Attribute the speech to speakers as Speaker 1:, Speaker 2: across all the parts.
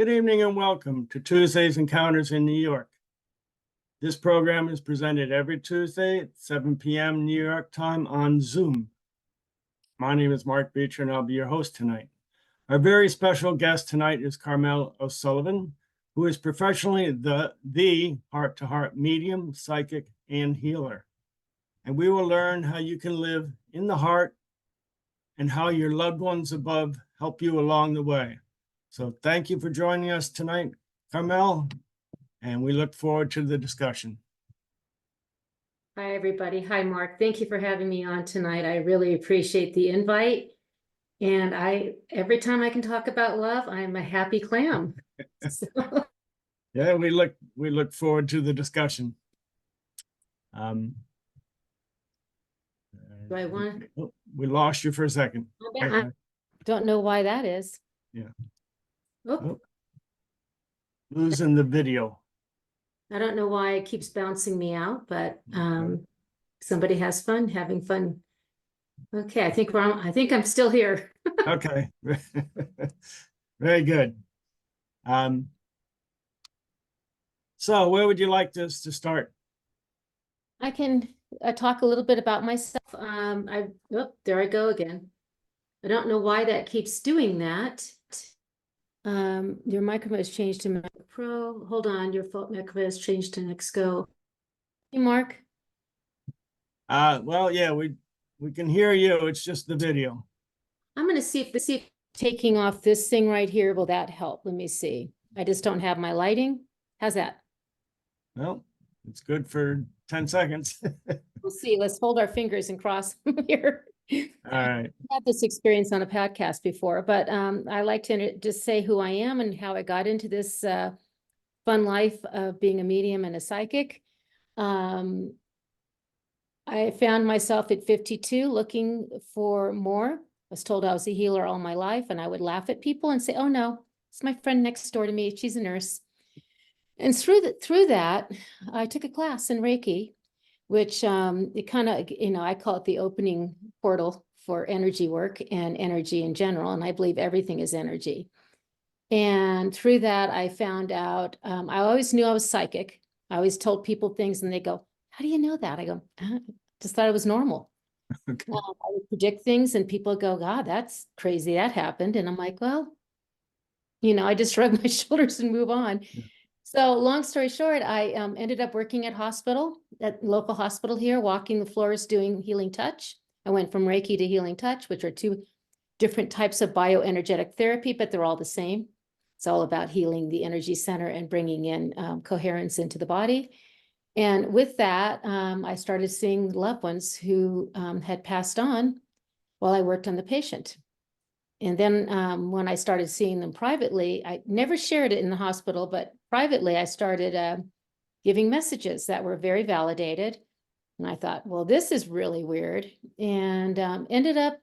Speaker 1: Good evening and welcome to Tuesday's Encounters in New York. This program is presented every Tuesday at 7 p.m. New York time on Zoom. My name is Mark Beecher and I'll be your host tonight. Our very special guest tonight is Carmel O'Sullivan, who is professionally the heart-to-heart medium, psychic, and healer. And we will learn how you can live in the heart and how your loved ones above help you along the way. So thank you for joining us tonight, Carmel, and we look forward to the discussion.
Speaker 2: Hi, everybody. Hi, Mark. Thank you for having me on tonight. I really appreciate the invite. And every time I can talk about love, I'm a happy clam. So.
Speaker 1: Yeah, we look forward to the discussion.
Speaker 2: Do I want?
Speaker 1: We lost you for a second.
Speaker 2: I don't know why that is.
Speaker 1: Yeah.
Speaker 2: Oh.
Speaker 1: Losing the video.
Speaker 2: I don't know why it keeps bouncing me out, but somebody has fun having fun. Okay, I think I'm still here.
Speaker 1: Okay. Very good. So where would you like this to start?
Speaker 2: I can talk a little bit about myself. There I go again. I don't know why that keeps doing that. Your microphone has changed to Mac Pro. Hold on, your microphone has changed to Nextgo. Hey, Mark.
Speaker 1: Well, yeah, we can hear you. It's just the video.
Speaker 2: I'm going to see if taking off this thing right here, will that help? Let me see. I just don't have my lighting. How's that?
Speaker 1: Well, it's good for 10 seconds.
Speaker 2: We'll see. Let's hold our fingers and cross here.
Speaker 1: All right.
Speaker 2: I've had this experience on a podcast before, but I like to just say who I am and how I got into this fun life of being a medium and a psychic. I found myself at 52 looking for more. I was told I was a healer all my life, and I would laugh at people and say, oh no, it's my friend next door to me. She's a nurse. And through that, I took a class in Reiki, which it kind of, I call it the opening portal for energy work and energy in general. And I believe everything is energy. And through that, I found out, I always knew I was psychic. I always told people things and they go, how do you know that? I go, just thought it was normal.
Speaker 1: Okay.
Speaker 2: I would predict things and people go, God, that's crazy. That happened. And I'm like, well, I just shrug my shoulders and move on.
Speaker 1: Yeah.
Speaker 2: So long story short, I ended up working at local hospital here, walking the floors, doing healing touch. I went from Reiki to healing touch, which are two different types of bioenergetic therapy, but they're all the same. It's all about healing the energy center and bringing in coherence into the body. And with that, I started seeing loved ones who had passed on while I worked on the patient. And then when I started seeing them privately, I never shared it in the hospital, but privately, I started giving messages that were very validated. And I thought, well, this is really weird. And ended up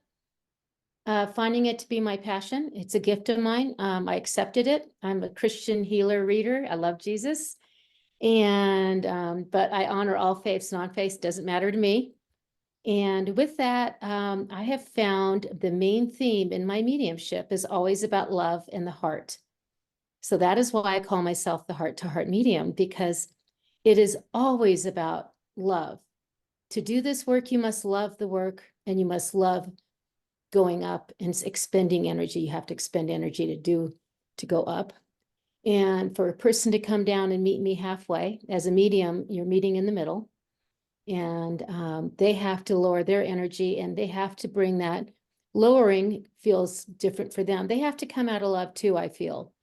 Speaker 2: finding it to be my passion. It's a gift of mine. I accepted it. I'm a Christian healer reader. I love Jesus. And but I honor all faiths, non-faiths, doesn't matter to me. And with that, I have found the main theme in my mediumship is always about love and the heart. So that is why I call myself the heart-to-heart medium, because it is always about love. To do this work, you must love the work and you must love going up and expending energy. You have to expend energy to go up. And for a person to come down and meet me halfway, as a medium, you're meeting in the middle. And they have to lower their energy and they have to bring that. Lowering feels different for them. They have to come out of love too, I feel.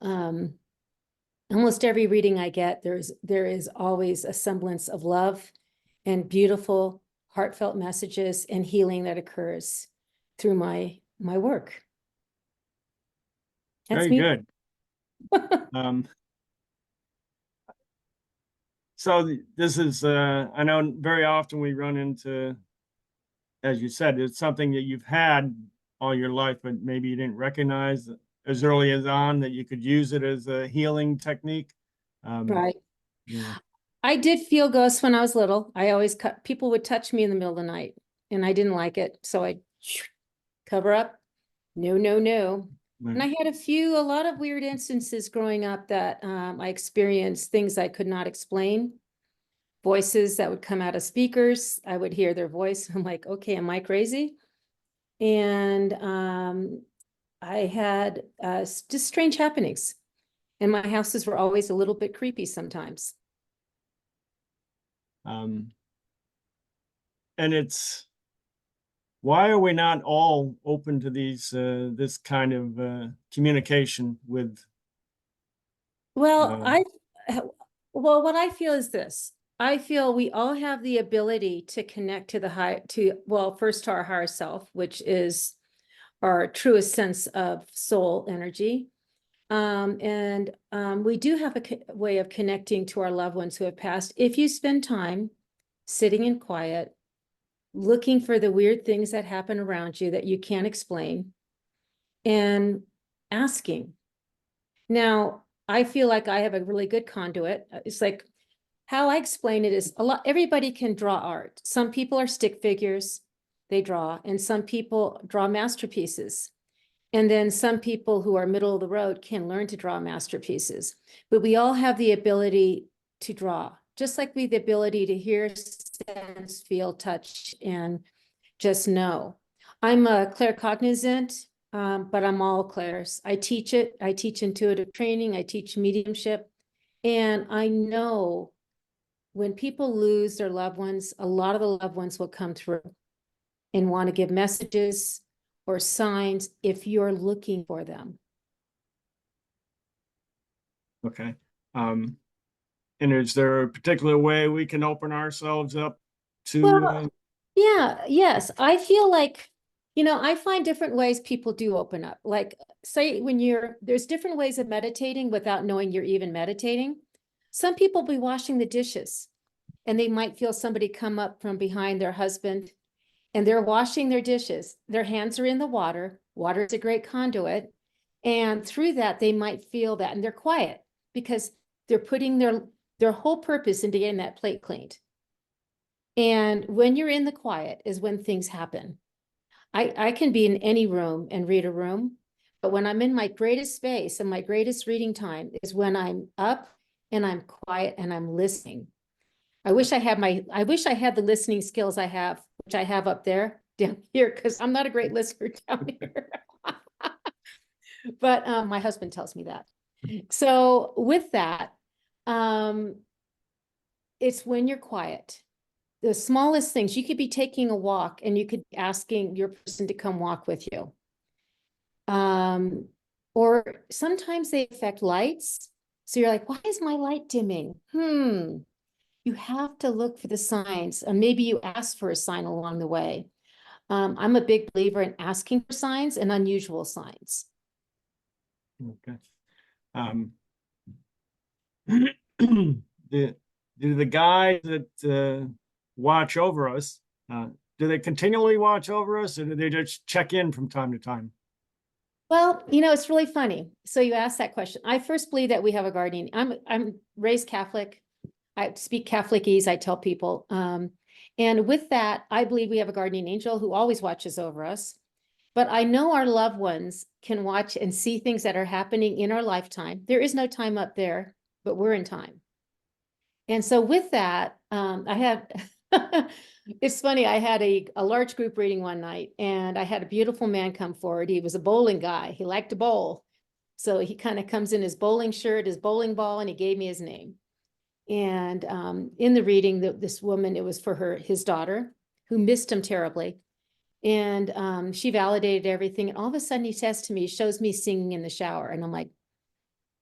Speaker 2: Almost every reading I get, there is always a semblance of love and beautiful, heartfelt messages and healing that occurs through my work. That's
Speaker 1: Very
Speaker 2: me.
Speaker 1: good. So this is, I know very often we run into, as you said, it's something that you've had all your life, but maybe you didn't recognize as early as on that you could use it as a healing technique.
Speaker 2: Right.
Speaker 1: Yeah.
Speaker 2: I did feel ghosts when I was little. People would touch me in the middle of the night and I didn't like it. So I cover up. No, no, no. And I had a lot of weird instances growing up that I experienced things I could not explain. Voices that would come out of speakers. I would hear their voice. I'm like, okay, am I crazy? And I had just strange happenings. And my houses were always a little bit creepy sometimes.
Speaker 1: And why are we not all open to this kind of communication with?
Speaker 2: Well, what I feel is this. I feel we all have the ability to connect to first to our higher self, which is our truest sense of soul energy. We do have a way of connecting to our loved ones who have passed. If you spend time sitting in quiet, looking for the weird things that happen around you that you can't explain, and asking. Now, I feel like I have a really good conduit. It's like how I explain it is everybody can draw art. Some people are stick figures, they draw, and some people draw masterpieces. And then some people who are middle of the road can learn to draw masterpieces. But we all have the ability to draw, just like we have the ability to hear, sense, feel, touch, and just know. I'm a claircognizant, but I'm all clairs. I teach it. I teach intuitive training. I teach mediumship. And I know when people lose their loved ones, a lot of the loved ones will come through and want to give messages or signs if you're looking for them.
Speaker 1: Okay. And is there a particular way we can open ourselves up to?
Speaker 2: Well, yes. I feel like, I find different ways people do open up. Like, say, there's different ways of meditating without knowing you're even meditating. Some people be washing the dishes and they might feel somebody come up from behind their husband and they're washing their dishes. Their hands are in the water. Water is a great conduit. And through that, they might feel that, and they're quiet because they're putting their whole purpose into getting that plate cleaned. And when you're in the quiet is when things happen. I can be in any room and read a room, but when I'm in my greatest space and my greatest reading time is when I'm up and I'm quiet and I'm listening. I wish I had the listening skills I have, which I have up there down here, because I'm not a great listener down here. But my husband tells me that. So with that, it's when you're quiet. The smallest things, you could be taking a walk and you could be asking your person to come walk with you. Or sometimes they affect lights. So you're like, why is my light dimming? You have to look for the signs. Maybe you ask for a sign along the way. I'm a big believer in asking for signs and unusual signs.
Speaker 1: Okay. Do the guys that watch over us, do they continually watch over us, or do they just check in from time to time?
Speaker 2: Well, it's really funny. So you asked that question. I first believe that we have a guardian. I'm raised Catholic. I speak Catholicese, I tell people. And with that, I believe we have a guardian angel who always watches over us. But I know our loved ones can watch and see things that are happening in our lifetime. There is no time up there, but we're in time. And so with that, it's funny, I had a large group reading one night and I had a beautiful man come forward. He was a bowling guy. He liked to bowl. So he kind of comes in his bowling shirt, his bowling ball, and he gave me his name. And in the reading, this woman, it was for his daughter, who missed him terribly. And she validated everything. And all of a sudden he says to me, he shows me singing in the shower. And I'm like,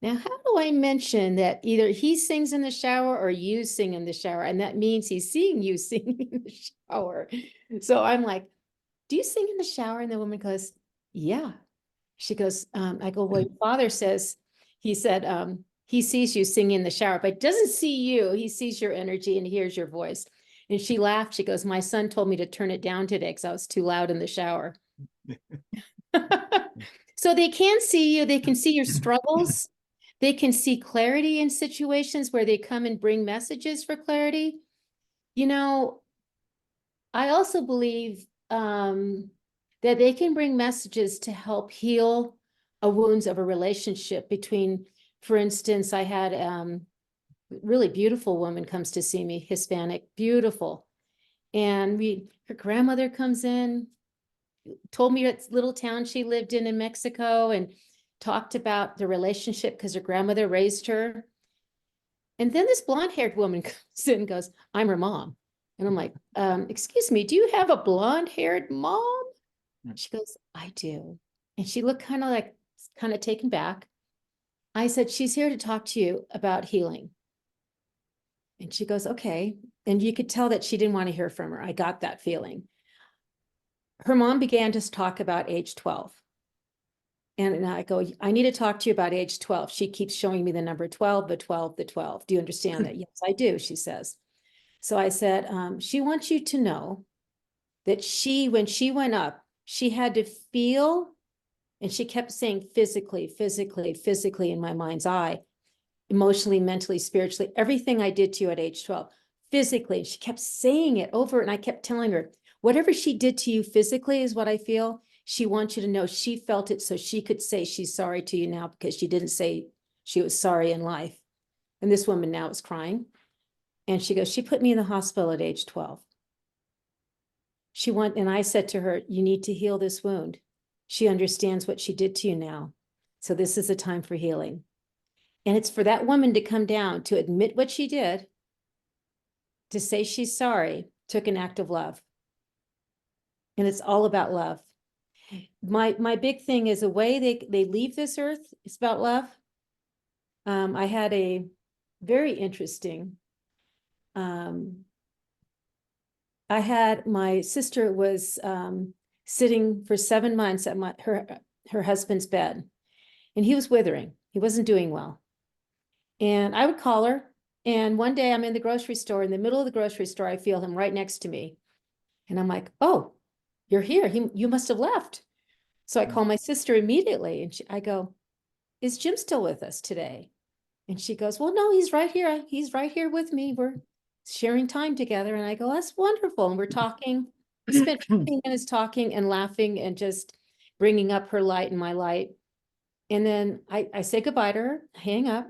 Speaker 2: now, how do I mention that either he sings in the shower or you sing in the shower? And that means he's seeing you singing in the shower. So I'm like, do you sing in the shower? And the woman goes, yeah. She goes, I go, well, your father says, he said, he sees you singing in the shower, but doesn't see you. He sees your energy and hears your voice. And she laughed. She goes, my son told me to turn it down today because I was too loud in the shower. So they can see you. They can see your struggles. They can see clarity in situations where they come and bring messages for clarity. I also believe that they can bring messages to help heal wounds of a relationship between, for instance, I had really beautiful woman comes to see me, Hispanic, beautiful. And her grandmother comes in, told me what little town she lived in Mexico, and talked about the relationship because her grandmother raised her. And then this blonde-haired woman comes in and goes, I'm her mom. And I'm like, excuse me, do you have a blonde-haired mom? She goes, I do. And she looked kind of taken back. I said, she's here to talk to you about healing. And she goes, okay. And you could tell that she didn't want to hear from her. I got that feeling. Her mom began to talk about age 12. And I go, I need to talk to you about age 12. She keeps showing me the number 12, the 12, the 12. Do you understand that? Yes, I do, she says. So I said, she wants you to know that when she went up, she had to feel, and she kept saying physically, physically, physically in my mind's eye, emotionally, mentally, spiritually, everything I did to you at age 12, physically. She kept saying it over, and I kept telling her, whatever she did to you physically is what I feel. She wants you to know she felt it so she could say she's sorry to you now, because she didn't say she was sorry in life. And this woman now is crying. And she goes, she put me in the hospital at age 12. And I said to her, you need to heal this wound. She understands what she did to you now. So this is a time for healing. And it's for that woman to come down, to admit what she did, to say she's sorry, took an act of love. And it's all about love. My big thing is the way they leave this earth, it's about love. I had a very interesting, my sister was sitting for 7 months at her husband's bed, and he was withering. He wasn't doing well. And I would call her, and one day I'm in the grocery store. In the middle of the grocery store, I feel him right next to me. And I'm like, oh, you're here. You must have left. So I call my sister immediately, and I go, is Jim still with us today? And she goes, well, no, he's right here. He's right here with me. We're sharing time together. And I go, that's wonderful. And we're talking. We spent 15 minutes talking and laughing and just bringing up her light and my light. And then I say goodbye to her, hang up.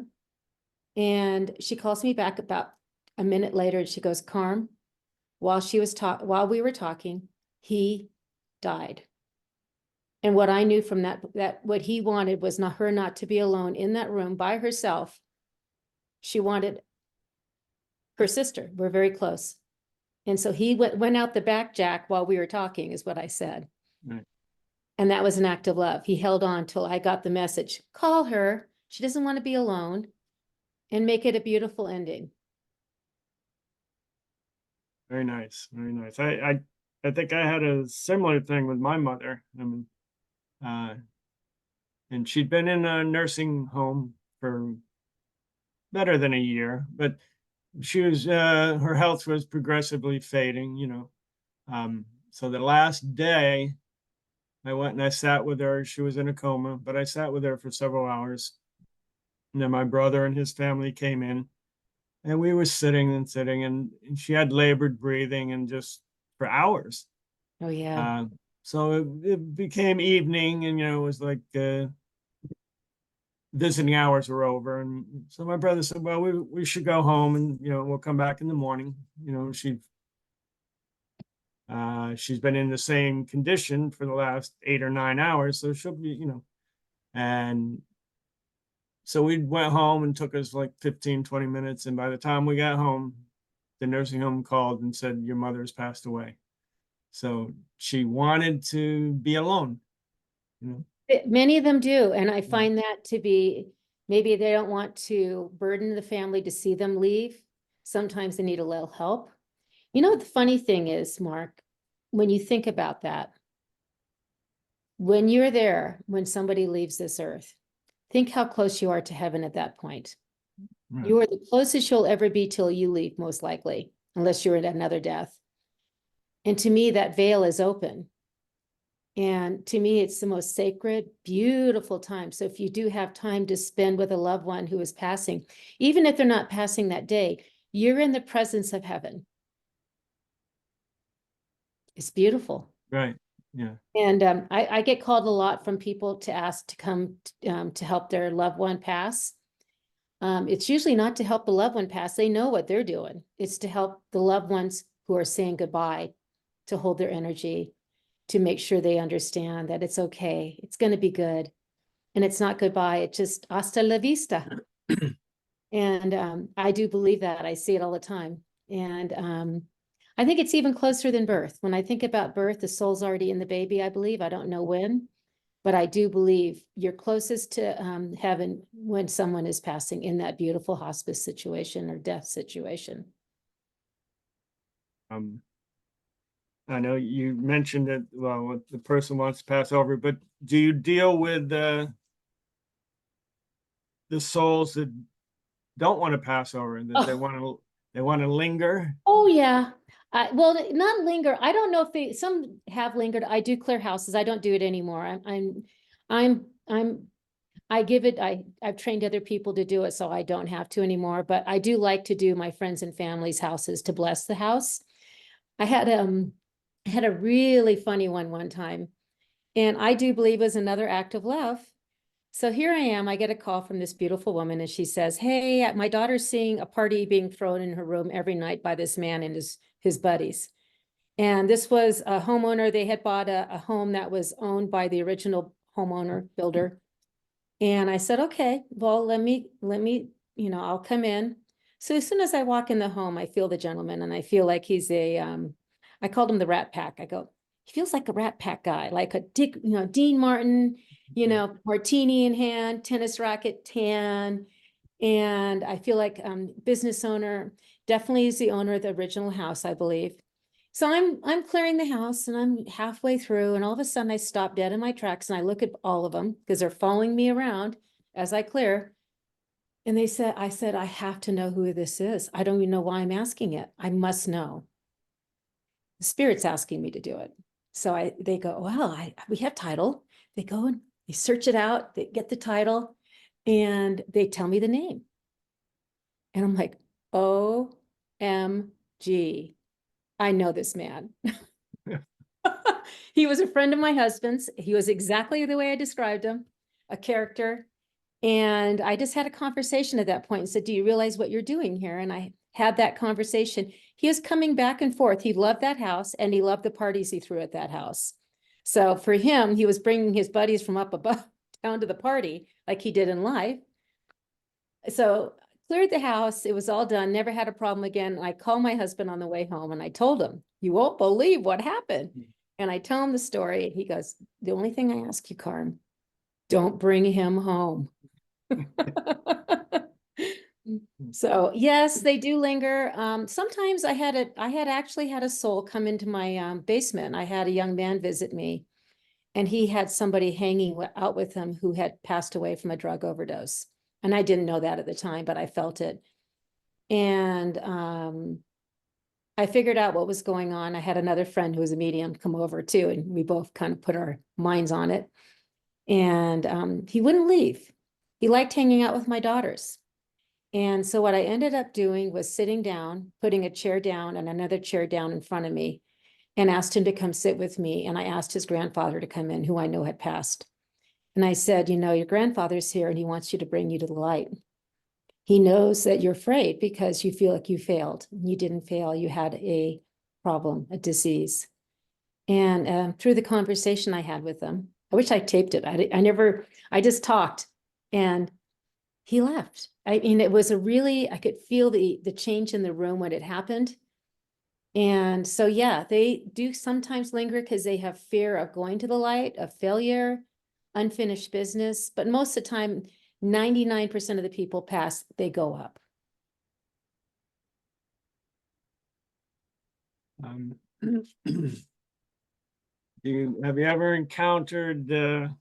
Speaker 2: And she calls me back about a minute later, and she goes, Carm, while we were talking, he died. And what I knew from that what he wanted was not to be alone in that room by herself. She wanted her sister. We're very close. And so he went out the back, Jack, while we were talking, is what I said. Right. And that was an act of love. He held on till I got the message. Call her. She doesn't want to be alone, and make it a beautiful ending.
Speaker 1: Very nice. Very nice. I think I had a similar thing with my mother. I mean, and she'd been in a nursing home for better than a year, but she was, her health was progressively fading, you know. So the last day I went and I sat with her. She was in a coma, but I sat with her for several hours. And then my brother and his family came in, and we were sitting, and she had labored breathing, and just for hours.
Speaker 2: Oh, yeah.
Speaker 1: So it became evening, and, you know, it was like visiting hours were over. And so my brother said, well, we should go home, and, you know, we'll come back in the morning. You know, she's been in the same condition for the last 8 or 9 hours. So she'll be, you know, and so we went home, and took us like 15, 20 minutes. And by the time we got home, the nursing home called and said, your mother's passed away. So she wanted to be alone, you know.
Speaker 2: Many of them do. And I find that to be, maybe they don't want to burden the family to see them leave. Sometimes they need a little help. You know, the funny thing is, Mark, when you think about that, when you're there, when somebody leaves this earth, think how close you are to heaven at that point. Right. You are the closest you'll ever be till you leave, most likely, unless you're in another death. And to me, that veil is open. And to me, it's the most sacred, beautiful time. So if you do have time to spend with a loved one who is passing, even if they're not passing that day, you're in the presence of heaven. It's beautiful.
Speaker 1: Right. Yeah.
Speaker 2: And I get called a lot from people to ask to come to help their loved one pass. It's usually not to help the loved one pass. They know what they're doing. It's to help the loved ones who are saying goodbye, to hold their energy, to make sure they understand that it's okay. It's going to be good. And it's not goodbye. It's just hasta la vista. And I do believe that. I see it all the time. And I think it's even closer than birth. When I think about birth, the soul's already in the baby, I believe. I don't know when, but I do believe you're closest to heaven when someone is passing in that beautiful hospice situation or death situation.
Speaker 1: I know you mentioned that, well, the person wants to pass over, but do you deal with the souls that don't want to pass over and that they want to linger?
Speaker 2: Oh yeah. Well, not linger. I don't know if some have lingered. I do clear houses. I don't do it anymore. I've trained other people to do it, so I don't have to anymore, but I do like to do my friends and family's houses to bless the house. I had a really funny one time, and I do believe it was another act of love. So here I am, I get a call from this beautiful woman and she says, hey, my daughter's seeing a party being thrown in her room every night by this man and his buddies. And this was a homeowner. They had bought a home that was owned by the original homeowner builder. And I said, okay, well, let me, I'll come in. So as soon as I walk in the home, I feel the gentleman and I feel like he's I called him the Rat Pack. I go, he feels like a Rat Pack guy, like a Dean Martin, martini in hand, tennis racket, tan. And I feel like business owner, definitely is the owner of the original house, I believe. So I'm clearing the house and I'm halfway through, and all of a sudden I stop dead in my tracks and I look at all of them because they're following me around as I clear. And I said, I have to know who this is. I don't even know why I'm asking it. I must know. The spirit's asking me to do it. So they go, well, we have title. They go and they search it out, they get the title, and they tell me the name. And I'm like, OMG, I know this man. He was a friend of my husband's. He was exactly the way I described him, a character. And I just had a conversation at that point and said, do you realize what you're doing here? And I had that conversation. He was coming back and forth. He loved that house and he loved the parties he threw at that house. So for him, he was bringing his buddies from up above down to the party like he did in life. So cleared the house. It was all done. Never had a problem again. I called my husband on the way home and I told him, you won't believe what happened. And I tell him the story. He goes, the only thing I ask you, Carm, don't bring him home. So yes, they do linger. Sometimes I had actually had a soul come into my basement. I had a young man visit me and he had somebody hanging out with him who had passed away from a drug overdose. And I didn't know that at the time, but I felt it. And I figured out what was going on. I had another friend who was a medium come over too, and we both kind of put our minds on it. And he wouldn't leave. He liked hanging out with my daughters. And so what I ended up doing was sitting down, putting a chair down and another chair down in front of me, and asked him to come sit with me. And I asked his grandfather to come in, who I know had passed. And I said, your grandfather's here and he wants you to bring you to the light. He knows that you're afraid because you feel like you failed. You didn't fail. You had a problem, a disease. And through the conversation I had with him, I wish I taped it. I just talked and he left. I mean, it was I could feel the change in the room when it happened. And so, yeah, they do sometimes linger because they have fear of going to the light, of failure, unfinished business. But most of the time, 99% of the people pass, they go up.
Speaker 1: Have you ever encountered an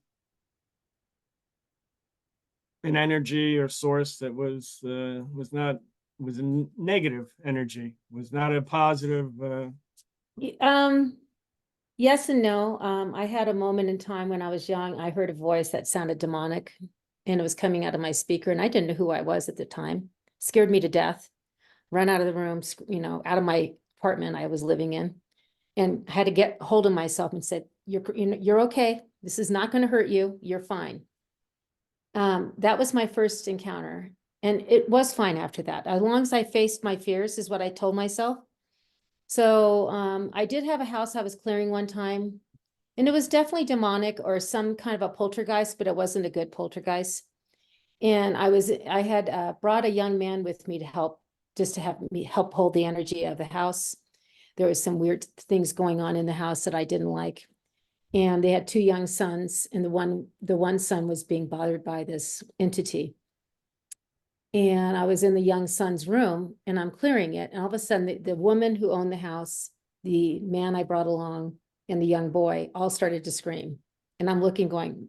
Speaker 1: energy or source that was a negative energy, was not a positive?
Speaker 2: Yes and no. I had a moment in time when I was young. I heard a voice that sounded demonic, and it was coming out of my speaker, and I didn't know who I was at the time. Scared me to death. Run out of the room, out of my apartment I was living in. and had to get hold of myself and said, you're okay. This is not going to hurt you. You're fine. That was my first encounter. And it was fine after that. As long as I faced my fears is what I told myself. So I did have a house I was clearing one time, and it was definitely demonic or some kind of a poltergeist, but it wasn't a good poltergeist. And I had brought a young man with me to help, just to have me help hold the energy of the house. There was some weird things going on in the house that I didn't like. And they had 2 young sons, and the one son was being bothered by this entity. And I was in the young son's room and I'm clearing it. And all of a sudden the woman who owned the house, the man I brought along, and the young boy all started to scream. And I'm looking going,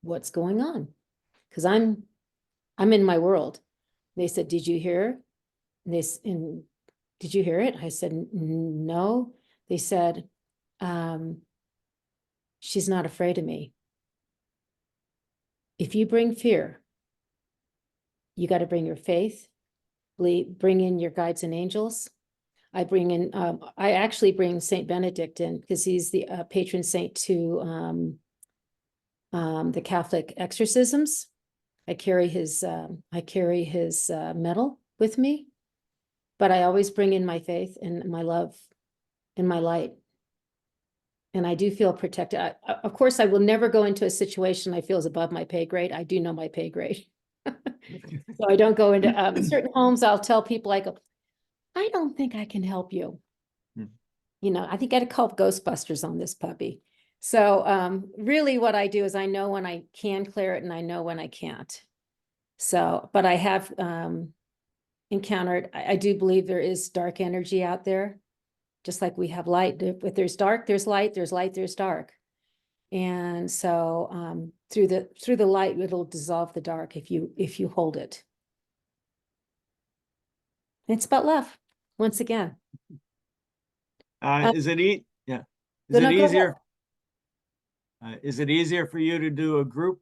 Speaker 2: what's going on? Because I'm in my world. They said, did you hear? And did you hear it? I said, no. They said, she's not afraid of me. If you bring fear, you got to bring your faith, bring in your guides and angels. I actually bring Saint Benedict in because he's the patron saint to the Catholic exorcisms. I carry his medal with me, but I always bring in my faith and my love and my light. And I do feel protected. Of course, I will never go into a situation I feel is above my pay grade. I do know my pay grade. So I don't go into certain homes. I'll tell people, I go, I don't think I can help you. You know, I think I had to call Ghostbusters on this puppy. So really what I do is I know when I can clear it and I know when I can't. So, but I have encountered, I do believe there is dark energy out there, just like we have light. If there's dark, there's light, there's dark. And so through the light, it'll dissolve the dark if you hold it. It's about love, once again.
Speaker 1: Is it easier? Is it easier for you to do a group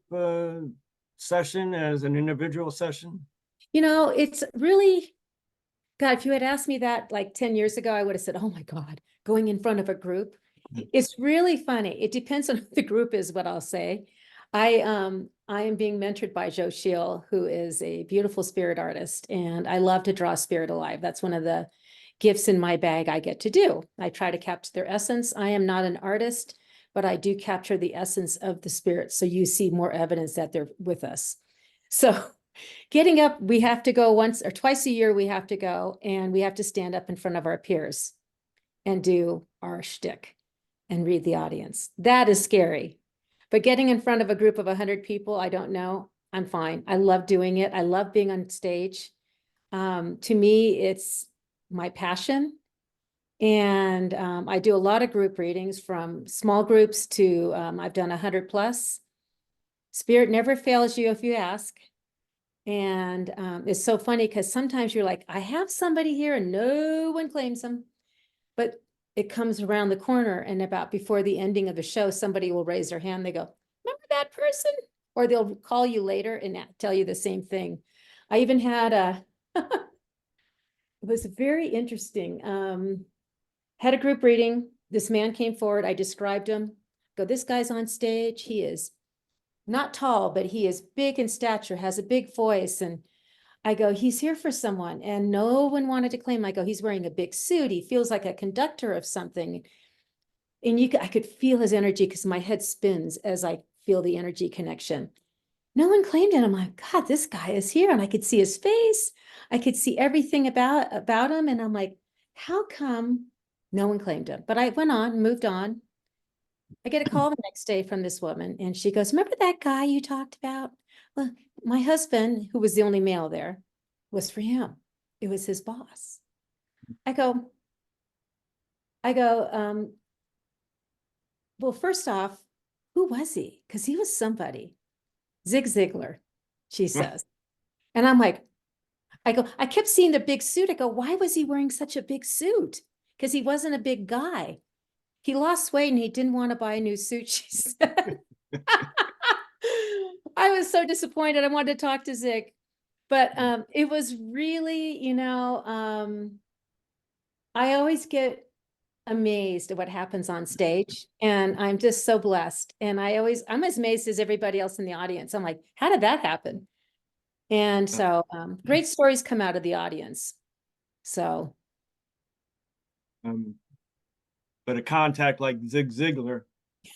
Speaker 1: session as an individual session?
Speaker 2: You know, it's really, God, if you had asked me that like 10 years ago, I would have said, oh my God, going in front of a group. It's really funny. It depends on who the group is, what I'll say. I am being mentored by Joe Scheel, who is a beautiful spirit artist, and I love to draw spirit alive. That's one of the gifts in my bag I get to do. I try to capture their essence. I am not an artist, but I do capture the essence of the spirit. So you see more evidence that they're with us. So getting up, we have to go once or twice a year, we have to go, and we have to stand up in front of our peers and do our shtick and read the audience. That is scary. But getting in front of a group of 100 people, I don't know, I'm fine. I love doing it. I love being on stage. To me, it's my passion. And I do a lot of group readings, from small groups to I've done 100 plus. Spirit never fails you if you ask. And it's so funny because sometimes you're like, I have somebody here and no one claims them. But it comes around the corner, and about before the ending of the show, somebody will raise their hand. They go, remember that person? Or they'll call you later and tell you the same thing. I even had it was very interesting. Had a group reading. This man came forward. I described him. Go, this guy's on stage. He is not tall, but he is big in stature, has a big voice. And I go, he's here for someone. And no one wanted to claim. I go, he's wearing a big suit. He feels like a conductor of something. And I could feel his energy because my head spins as I feel the energy connection. No one claimed it. I'm like, God, this guy is here. And I could see his face. I could see everything about him. And I'm like, how come no one claimed him? But I went on, moved on. I get a call the next day from this woman, and she goes, remember that guy you talked about? Well, my husband, who was the only male there, was for him. It was his boss. I go, well, first off, who was he? Because he was somebody. Zig Ziglar, she says. And I'm like, I kept seeing the big suit. I go, why was he wearing such a big suit? Because he wasn't a big guy. He lost weight and he didn't want to buy a new suit, she said. I was so disappointed. I wanted to talk to Zig. But it was really, I always get amazed at what happens on stage, and I'm just so blessed. And I'm as amazed as everybody else in the audience. I'm like, how did that happen? And so great stories come out of the audience. So
Speaker 1: But a contact like Zig Ziglar,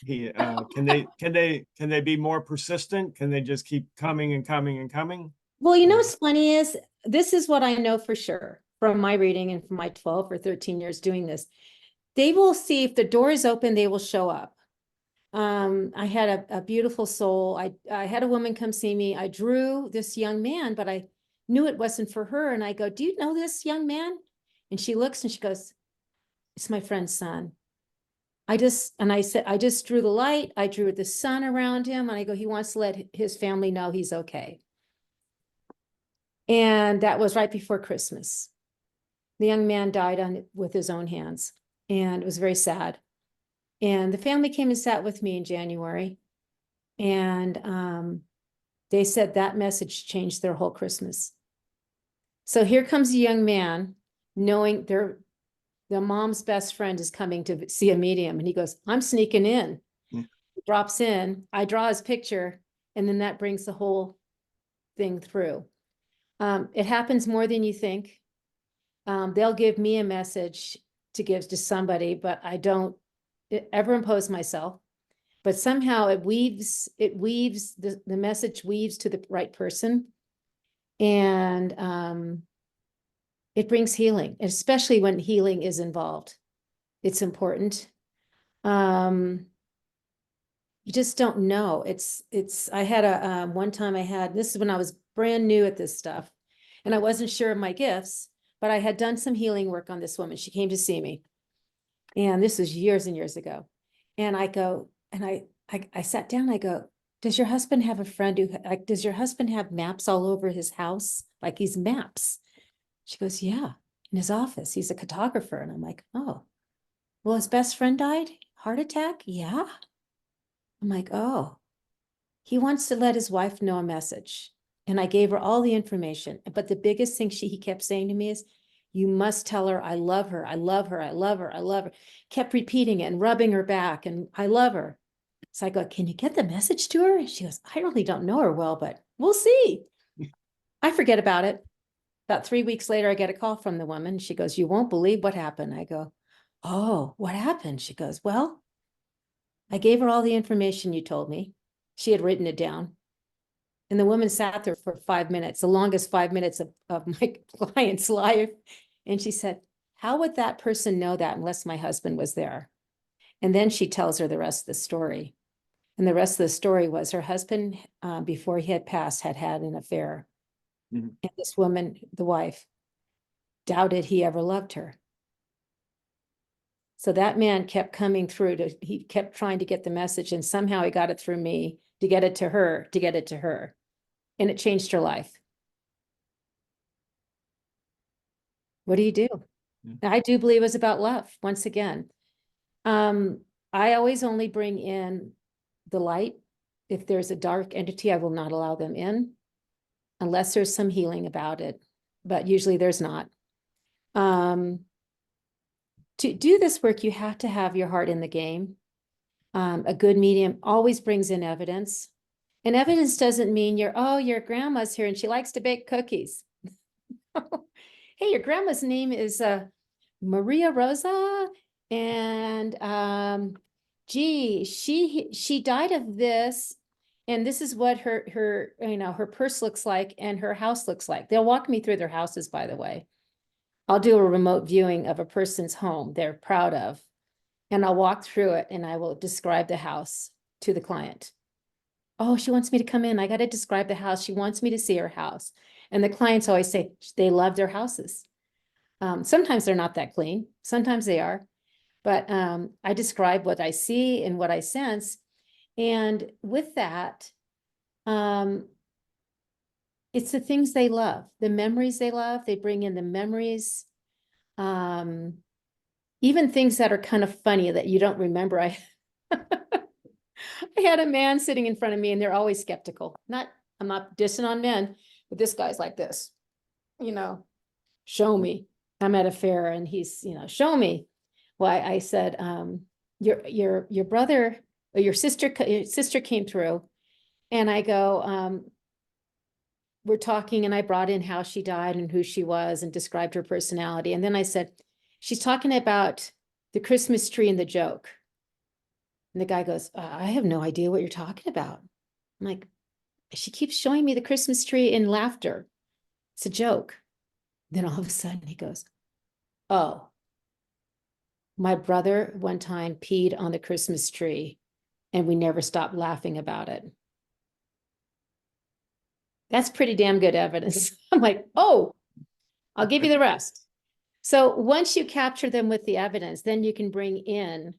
Speaker 1: can they be more persistent? Can they just keep coming and coming and coming?
Speaker 2: well, you know what's funny is this is what I know for sure from my reading and from my 12 or 13 years doing this. They will see if the door is open, they will show up. I had a beautiful soul. I had a woman come see me. I drew this young man, but I knew it wasn't for her. And I go, do you know this young man? And she looks and she goes, it's my friend's son. I said, I just drew the light. I drew the sun around him. And I go, he wants to let his family know he's okay. And that was right before Christmas. The young man died with his own hands, and it was very sad. And the family came and sat with me in January, and they said that message changed their whole Christmas. So here comes a young man knowing the mom's best friend is coming to see a medium, and he goes, I'm sneaking in. He drops in, I draw his picture, and then that brings the whole thing through. It happens more than you think. They'll give me a message to give to somebody, but I don't ever impose myself. But somehow the message weaves to the right person. And it brings healing, especially when healing is involved. It's important. You just don't know. I had one time this is when I was brand new at this stuff, and I wasn't sure of my gifts, but I had done some healing work on this woman. She came to see me, and this was years and years ago. And I go, and I sat down, I go, does your husband have a friend does your husband have maps all over his house? Like he's maps. She goes, yeah, in his office. He's a cartographer. And I'm like, oh, well, his best friend died? Heart attack? Yeah. I'm like, oh, he wants to let his wife know a message. And I gave her all the information. But the biggest thing he kept saying to me is, you must tell her, I love her. I love her. I love her. I love her. Kept repeating it and rubbing her back. And I love her. So I go, can you get the message to her? And she goes, I really don't know her well, but we'll see. I forget about it. About 3 weeks later, I get a call from the woman. She goes, you won't believe what happened. I go, oh, what happened? She goes, well, I gave her all the information you told me. She had written it down. And the woman sat there for 5 minutes, the longest 5 minutes of my client's life. And she said, how would that person know that unless my husband was there? And then she tells her the rest of the story. And the rest of the story was her husband, before he had passed, had an affair. Mm-hmm. And this woman, the wife, doubted he ever loved her. So that man kept coming through he kept trying to get the message, and somehow he got it through me to get it to her, And it changed her life. What do you do? Yeah. I do believe it was about love. Once again, I always only bring in the light. If there's a dark entity, I will not allow them in unless there's some healing about it. But usually there's not. To do this work, you have to have your heart in the game. A good medium always brings in evidence. And evidence doesn't mean your grandma's here and she likes to bake cookies. Hey, your grandma's name is Maria Rosa, and she died of this, and this is what her purse looks like and her house looks like. They'll walk me through their houses, by the way. I'll do a remote viewing of a person's home they're proud of, and I'll walk through it and I will describe the house to the client. Oh, she wants me to come in. I got to describe the house. She wants me to see her house. And the clients always say they love their houses. Sometimes they're not that clean. Sometimes they are. But I describe what I see and what I sense. And with that, it's the things they love, the memories they love. They bring in the memories. Even things that are kind of funny that you don't remember. I had a man sitting in front of me, and they're always skeptical. I'm not dissing on men, but this guy's like this, show me. I'm at a fair and he's, show me. Well, I said, your brother or your sister came through, and I go, we're talking, and I brought in how she died and who she was and described her personality. And then I said, she's talking about the Christmas tree and the joke. And the guy goes, I have no idea what you're talking about. I'm like, she keeps showing me the Christmas tree in laughter. It's a joke. Then all of a sudden he goes, oh, my brother one time peed on the Christmas tree and we never stopped laughing about it. That's pretty damn good evidence. I'm like, oh, I'll give you the rest. So once you capture them with the evidence, then you can bring in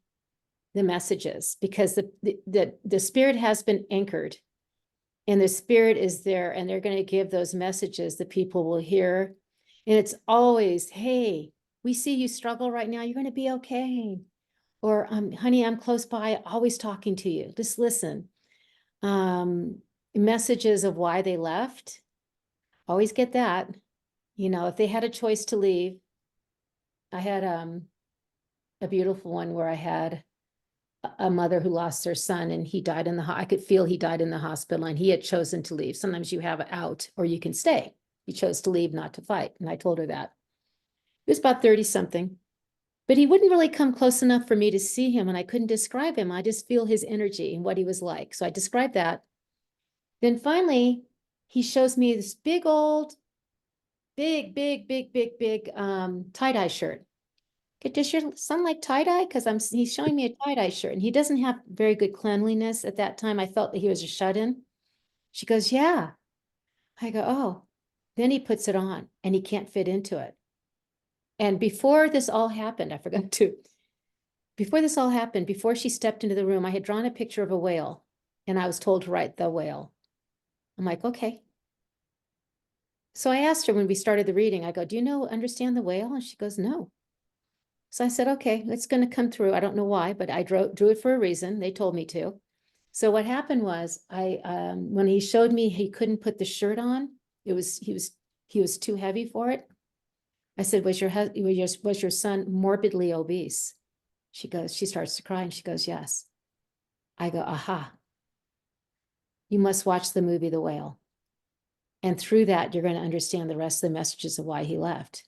Speaker 2: the messages, because the spirit has been anchored and the spirit is there, and they're going to give those messages that people will hear. And it's always, hey, we see you struggle right now. You're going to be okay. Or, honey, I'm close by, always talking to you. Just listen. Messages of why they left. Always get that. You know, if they had a choice to leave. I had a beautiful one where I had a mother who lost their son, and he died in I could feel he died in the hospital, and he had chosen to leave. Sometimes you have it out or you can stay. He chose to leave, not to fight. And I told her that. He was about 30 something, but he wouldn't really come close enough for me to see him, and I couldn't describe him. I just feel his energy and what he was like. So I described that. Then finally, he shows me this big old, big tie-dye shirt. Does your son like tie-dye? Because he's showing me a tie-dye shirt, and he doesn't have very good cleanliness at that time. I felt that he was a shut-in. She goes, yeah. I go, oh. Then he puts it on and he can't fit into it. And before this all happened, I forgot to, before this all happened, before she stepped into the room, I had drawn a picture of a whale, and I was told to write the whale. I'm like, okay. So I asked her when we started the reading, I go, do you understand the whale? And she goes, no. So I said, okay, it's going to come through. I don't know why, but I drew it for a reason. They told me to. So what happened was, when he showed me he couldn't put the shirt on, he was too heavy for it. I said, was your son morbidly obese? She starts to cry, and she goes, yes. I go, aha. You must watch the movie The Whale. And through that, you're going to understand the rest of the messages of why he left.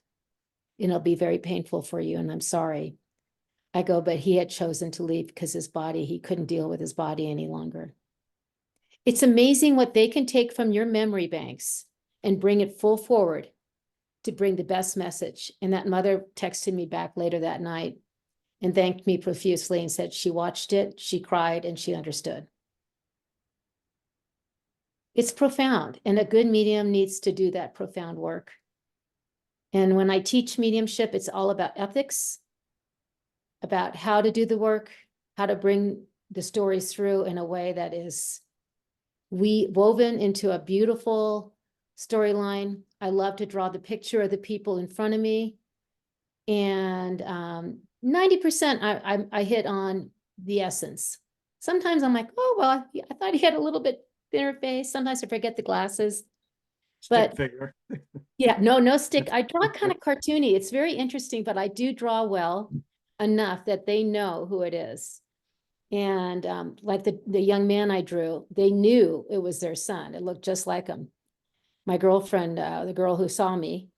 Speaker 2: And it'll be very painful for you, and I'm sorry. I go, but he had chosen to leave because he couldn't deal with his body any longer. It's amazing what they can take from your memory banks and bring it full forward to bring the best message. And that mother texted me back later that night and thanked me profusely and said she watched it, she cried, and she understood. It's profound, and a good medium needs to do that profound work. And when I teach mediumship, it's all about ethics, about how to do the work, how to bring the stories through in a way that is woven into a beautiful storyline. I love to draw the picture of the people in front of me. And 90% I hit on the essence. Sometimes I'm like, oh, well, I thought he had a little bit thinner face. Sometimes I forget the glasses.
Speaker 1: Stick figure.
Speaker 2: Yeah, no stick. I draw kind of cartoony. It's very interesting, but I do draw well enough that they know who it is. And like the young man I drew, they knew it was their son. It looked just like him. My girlfriend, the girl who saw me,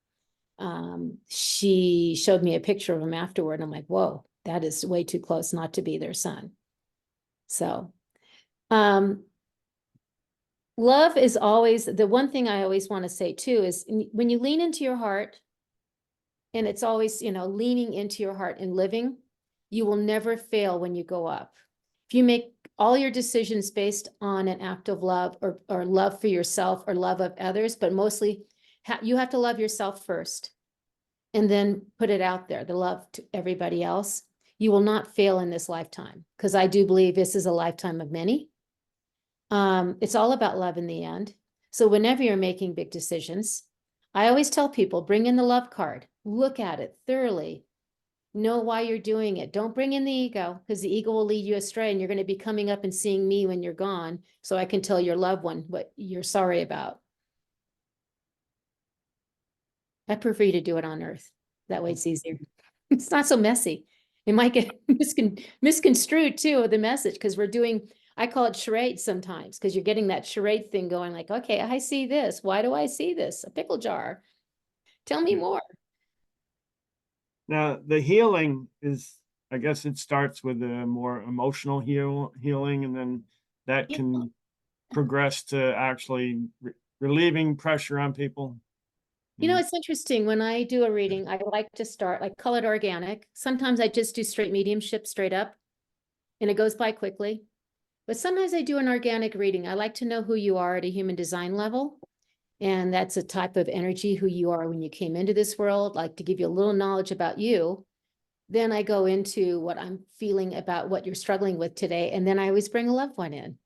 Speaker 2: she showed me a picture of him afterward. And I'm like, whoa, that is way too close not to be their son. So love is always, the one thing I always want to say too is when you lean into your heart, and it's always, leaning into your heart and living, you will never fail when you go up. If you make all your decisions based on an act of love or love for yourself or love of others, but mostly you have to love yourself first and then put it out there, the love to everybody else, you will not fail in this lifetime, because I do believe this is a lifetime of many. It's all about love in the end. So whenever you're making big decisions, I always tell people, bring in the love card, look at it thoroughly, know why you're doing it. Don't bring in the ego, because the ego will lead you astray, and you're going to be coming up and seeing me when you're gone, so I can tell your loved one what you're sorry about. I prefer you to do it on earth. That way it's easier. It's not so messy. It might get misconstrued too, the message, because we're doing, I call it charades sometimes, because you're getting that charade thing going like, okay, I see this. Why do I see this? A pickle jar. Tell me more.
Speaker 1: Now, the healing is, I guess it starts with a more emotional healing, and then that
Speaker 2: Yeah.
Speaker 1: can progress to actually relieving pressure on people.
Speaker 2: You know, it's interesting. When I do a reading, I like to start, I call it organic. Sometimes I just do straight mediumship straight up, and it goes by quickly. But sometimes I do an organic reading. I like to know who you are at a human design level. And that's a type of energy, who you are when you came into this world, like to give you a little knowledge about you. Then I go into what I'm feeling about what you're struggling with today. And then I always bring a loved one in.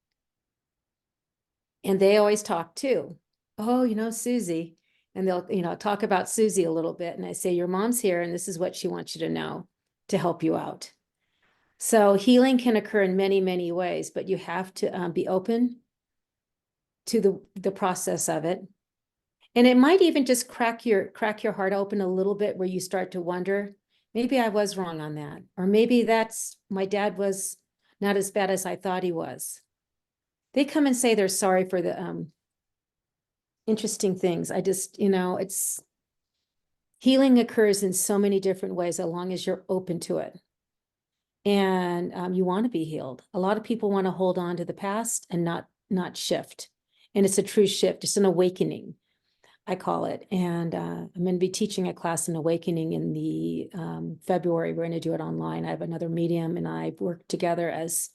Speaker 2: And they always talk too. Oh, you know, Susie. And they'll, talk about Susie a little bit. And I say, your mom's here, and this is what she wants you to know to help you out. So healing can occur in many, many ways, but you have to be open to the process of it. And it might even just crack your heart open a little bit, where you start to wonder, maybe I was wrong on that. Or maybe my dad was not as bad as I thought he was. They come and say they're sorry for the interesting things. I just, it's healing occurs in so many different ways, as long as you're open to it. And you want to be healed. A lot of people want to hold on to the past and not shift. And it's a true shift. It's an awakening, I call it. And I'm going to be teaching a class in awakening in the February. We're going to do it online. I have another medium, and I work together as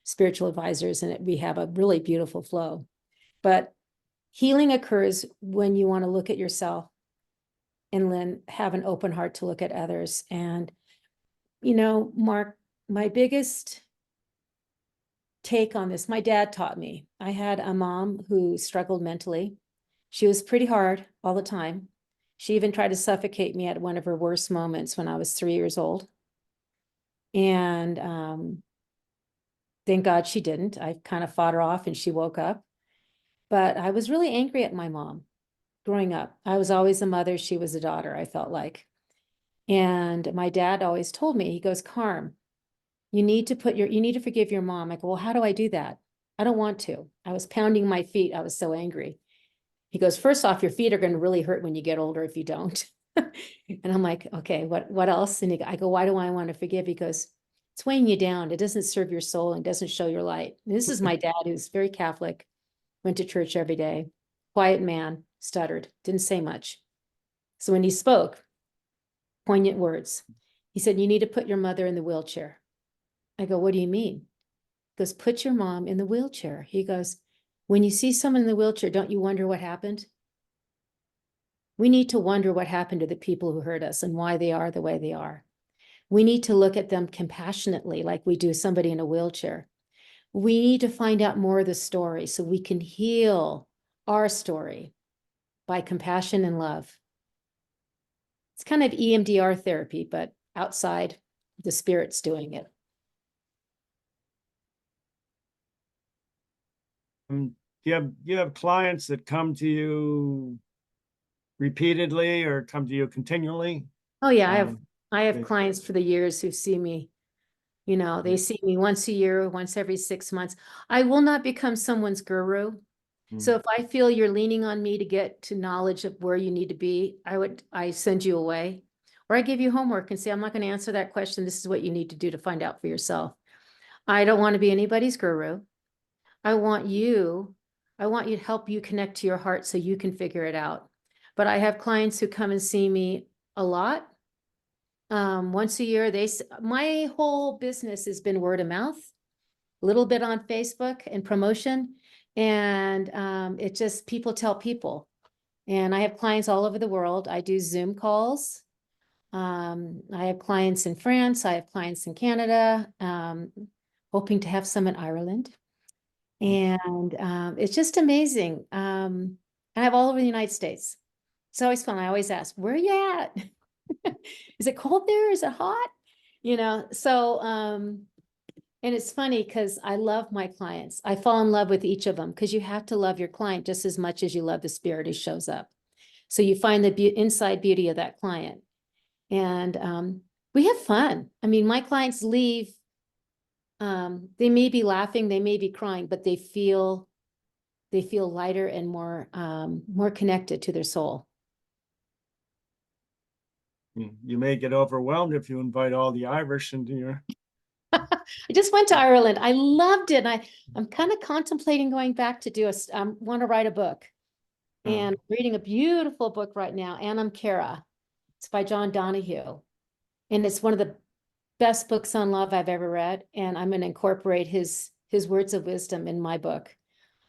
Speaker 2: spiritual advisors, and we have a really beautiful flow. But healing occurs when you want to look at yourself and then have an open heart to look at others. And, Mark, my biggest take on this, my dad taught me. I had a mom who struggled mentally. She was pretty hard all the time. She even tried to suffocate me at one of her worst moments when I was 3 years old. And thank God she didn't. I kind of fought her off, and she woke up. But I was really angry at my mom growing up. I was always a mother. She was a daughter, I felt like. And my dad always told me, he goes, Carm, you need to forgive your mom. I go, well, how do I do that? I don't want to. I was pounding my feet. I was so angry. He goes, first off, your feet are going to really hurt when you get older if you don't. And I'm like, okay, what else? And I go, why do I want to forgive? He goes, it's weighing you down. It doesn't serve your soul and doesn't show your light. And this is my dad, who's very Catholic, went to church every day, quiet man, stuttered, didn't say much. So when he spoke, poignant words, he said, you need to put your mother in the wheelchair. I go, what do you mean? He goes, put your mom in the wheelchair. He goes, when you see someone in the wheelchair, don't you wonder what happened? We need to wonder what happened to the people who hurt us and why they are the way they are. We need to look at them compassionately, like we do somebody in a wheelchair. We need to find out more of the story so we can heal our story by compassion and love. It's kind of EMDR therapy, but outside, the spirit's doing it.
Speaker 1: You have clients that come to you repeatedly or come to you continually?
Speaker 2: Oh yeah, I have clients for the years who see me. They see me once a year, once every 6 months. I will not become someone's guru. So if I feel you're leaning on me to get to knowledge of where you need to be, I send you away, or I give you homework and say, I'm not going to answer that question. This is what you need to do to find out for yourself. I don't want to be anybody's guru. I want you to help you connect to your heart so you can figure it out. But I have clients who come and see me a lot. Once a year, my whole business has been word of mouth, a little bit on Facebook and promotion. And it just, people tell people. And I have clients all over the world. I do Zoom calls. I have clients in France. I have clients in Canada, hoping to have some in Ireland. And it's just amazing. I have all over the United States. It's always fun. I always ask, where are you at? Is it cold there? Is it hot? So, and it's funny because I love my clients. I fall in love with each of them because you have to love your client just as much as you love the spirit who shows up. So you find the inside beauty of that client. And We have fun. I mean, my clients leave, they may be laughing, they may be crying, but they feel lighter and more connected to their soul.
Speaker 1: You may get overwhelmed if you invite all the Irish into your.
Speaker 2: I just went to Ireland. I loved it. I'm kind of contemplating going back to want to write a book. And reading a beautiful book right now, Anam Cara. It's by John Donahue. And it's one of the best books on love I've ever read. And I'm going to incorporate his words of wisdom in my book,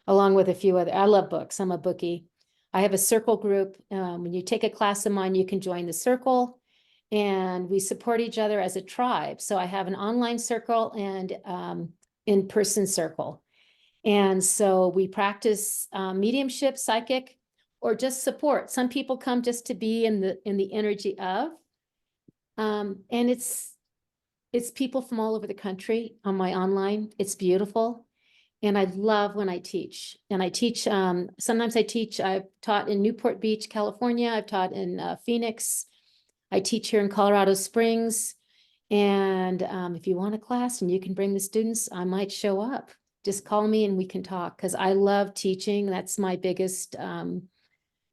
Speaker 2: along with a few other. I love books. I'm a bookie. I have a circle group. When you take a class of mine, you can join the circle. And we support each other as a tribe. So I have an online circle and in-person circle. And so we practice mediumship, psychic, or just support. Some people come just to be in the energy of. And it's people from all over the country on my online. It's beautiful. And I love when I teach. And I teach, sometimes I teach, I've taught in Newport Beach, California. I've taught in Phoenix. I teach here in Colorado Springs. And if you want a class and you can bring the students, I might show up. Just call me and we can talk, because I love teaching. That's my biggest, I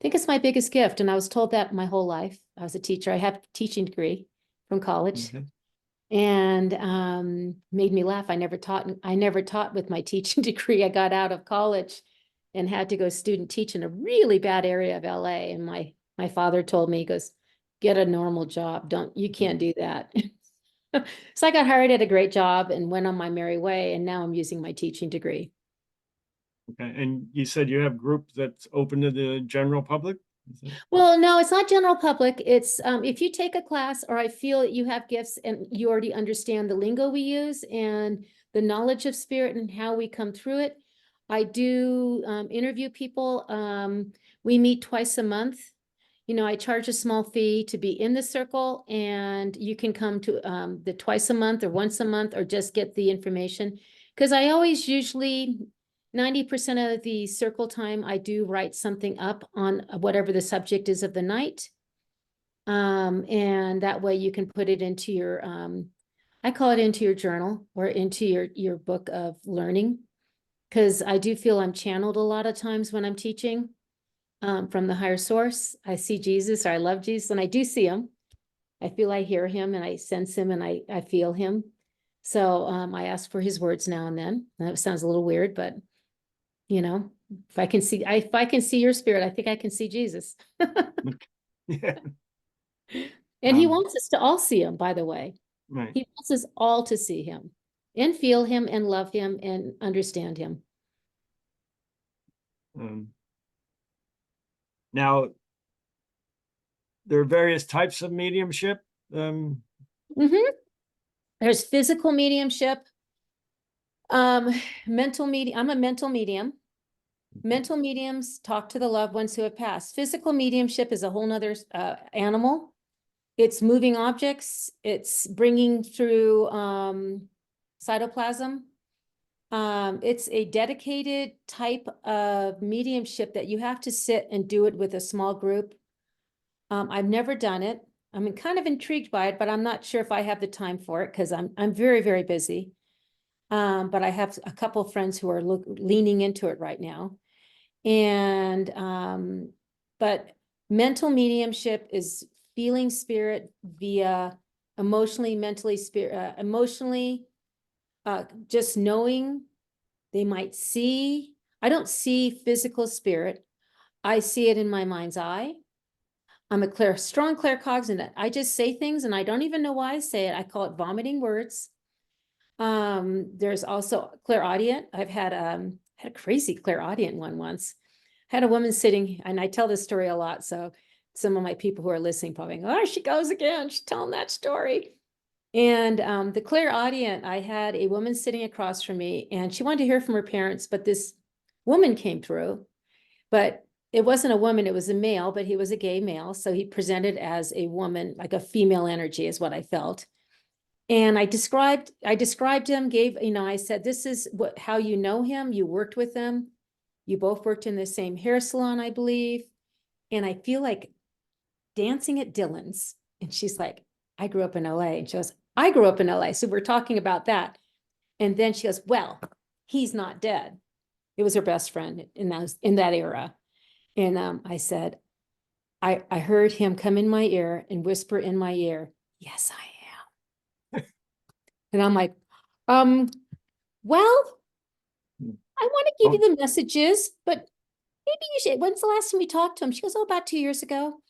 Speaker 2: think it's my biggest gift. And I was told that my whole life. I was a teacher. I have a teaching degree from college. And made me laugh. I never taught with my teaching degree. I got out of college and had to go student teach in a really bad area of LA. And my father told me, he goes, get a normal job. You can't do that. So I got hired at a great job and went on my merry way. And now I'm using my teaching degree.
Speaker 1: Okay. And you said you have groups that's open to the general public?
Speaker 2: Well, no, it's not general public. It's if you take a class or I feel that you have gifts and you already understand the lingo we use and the knowledge of spirit and how we come through it. I do interview people. We meet twice a month. You know, I charge a small fee to be in the circle, and you can come to the twice a month or once a month or just get the information. Because I always usually 90% of the circle time, I do write something up on whatever the subject is of the night. And that way you can put it into your, I call it into your journal or into your book of learning. Because I do feel I'm channeled a lot of times when I'm teaching from the higher source. I see Jesus, or I love Jesus, and I do see him. I feel I hear him and I sense him and I feel him. So I ask for his words now and then. That sounds a little weird, but you know, if I can see your spirit, I think I can see Jesus.
Speaker 1: Yeah.
Speaker 2: And he wants us to all see him, by the way.
Speaker 1: Right.
Speaker 2: He wants us all to see him and feel him and love him and understand him.
Speaker 1: Now, there are various types of mediumship.
Speaker 2: There's physical mediumship, mental medium. I'm a mental medium. Mental mediums talk to the loved ones who have passed. Physical mediumship is a whole nother animal. It's moving objects. It's bringing through cytoplasm. It's a dedicated type of mediumship that you have to sit and do it with a small group. I've never done it. I'm kind of intrigued by it, but I'm not sure if I have the time for it because I'm very, very busy. But I have a couple of friends who are leaning into it right now. And but mental mediumship is feeling spirit via emotionally, mentally, emotionally, just knowing. They might see. I don't see physical spirit. I see it in my mind's eye. I'm a strong claircognizant. I just say things and I don't even know why I say it. I call it vomiting words. There's also clairaudient. I've had a crazy clairaudient one once. I had a woman sitting, and I tell this story a lot, so some of my people who are listening probably go, oh, she goes again, she's telling that story. And the clairaudient, I had a woman sitting across from me, and she wanted to hear from her parents, but this woman came through, but it wasn't a woman, it was a male, but he was a gay male, so he presented as a woman, like a female energy is what I felt. And I described him, I said, this is how you know him. You worked with him. You both worked in the same hair salon, I believe. And I feel like dancing at Dylan's. And she's like, I grew up in LA. And she goes, I grew up in LA. So we're talking about that. And then she goes, well, he's not dead. It was her best friend in that era. And I said, I heard him come in my ear and whisper in my ear, yes, I am. And I'm like, well, I want to give you the messages, but maybe you should. When's the last time you talked to him? She goes, oh, about 2 years ago.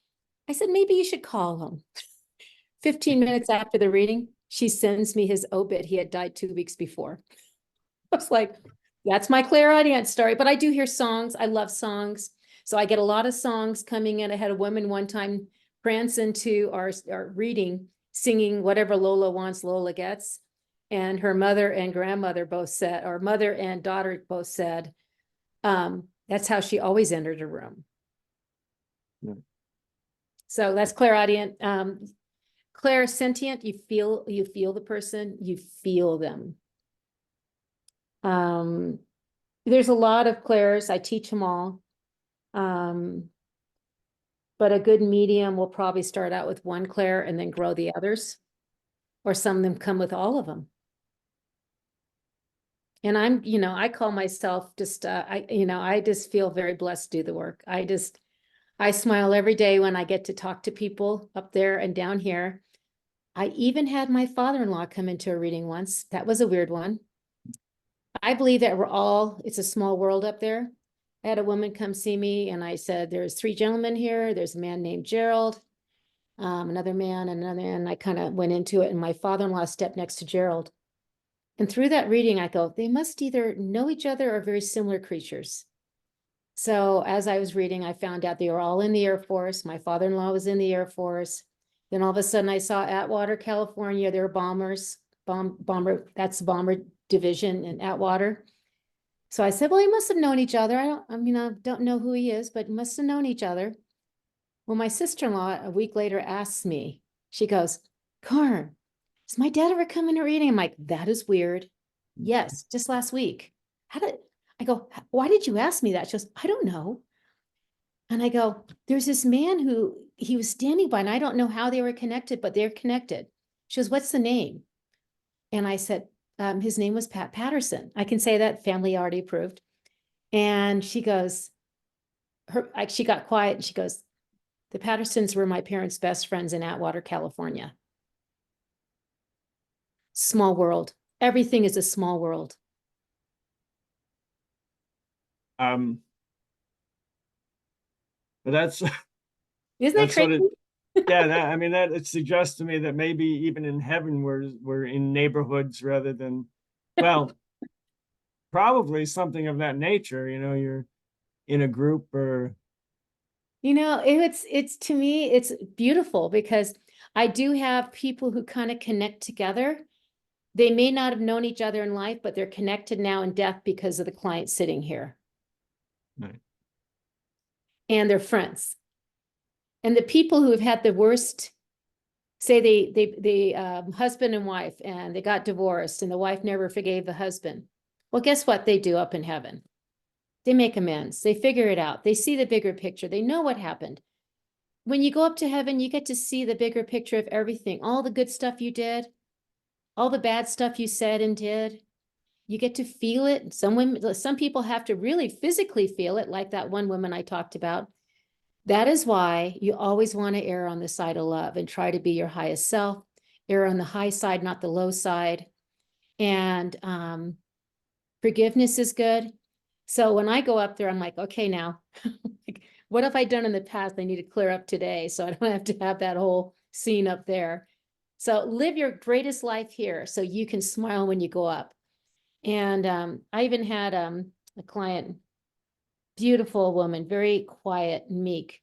Speaker 2: I said, maybe you should call him. 15 minutes after the reading, she sends me his obit. He had died 2 weeks before. I was like, that's my clairaudient story. But I do hear songs. I love songs. So I get a lot of songs coming in. I had a woman one time prance into our reading, singing whatever Lola wants, Lola gets. And her mother and grandmother both said, or mother and daughter both said, that's how she always entered a room.
Speaker 1: Yeah.
Speaker 2: So that's clairaudient. Clairsentient, you feel the person, you feel them. There's a lot of clairs. I teach them all. But a good medium will probably start out with one clair and then grow the others, or some of them come with all of them. And I'm, I call myself just, I just feel very blessed to do the work. I smile every day when I get to talk to people up there and down here. I even had my father-in-law come into a reading once. That was a weird one. I believe that it's a small world up there. I had a woman come see me and I said, there's 3 gentlemen here. There's a man named Gerald, another man, and another man. I kind of went into it and my father-in-law stepped next to Gerald. And through that reading, I go, they must either know each other or very similar creatures. So as I was reading, I found out they were all in the Air Force. My father-in-law was in the Air Force. Then all of a sudden I saw Atwater, California, there were bombers, that's the bomber division in Atwater. So I said, well, he must have known each other. I don't know who he is, but must have known each other. Well, my sister-in-law a week later asks me, she goes, Carm, does my dad ever come in a reading? I'm like, that is weird. Yes, just last week. I go, why did you ask me that? She goes, I don't know. And I go, there's this man who he was standing by, and I don't know how they were connected, but they're connected. She goes, what's the name? And I said, his name was Pat Patterson. I can say that, family already approved. And she goes, she got quiet and she goes, the Pattersons were my parents' best friends in Atwater, California. Small world. Everything is a small world.
Speaker 1: But that's
Speaker 2: Isn't that crazy?
Speaker 1: Yeah, that it suggests to me that maybe even in heaven we're in neighborhoods rather than, well, probably something of that nature. You're in a group or.
Speaker 2: It's to me, it's beautiful because I do have people who kind of connect together. They may not have known each other in life, but they're connected now in death because of the client sitting here.
Speaker 1: Right.
Speaker 2: And they're friends. And the people who have had the worst, say they husband and wife, and they got divorced and the wife never forgave the husband. Well, guess what they do up in heaven? They make amends. They figure it out. They see the bigger picture. They know what happened. When you go up to heaven, you get to see the bigger picture of everything, all the good stuff you did, all the bad stuff you said and did. You get to feel it. Some people have to really physically feel it, like that one woman I talked about. That is why you always want to err on the side of love and try to be your highest self, err on the high side, not the low side. And forgiveness is good. So when I go up there, I'm like, okay, now, what have I done in the past? I need to clear up today so I don't have to have that whole scene up there. So live your greatest life here so you can smile when you go up. And I even had a client, beautiful woman, very quiet and meek.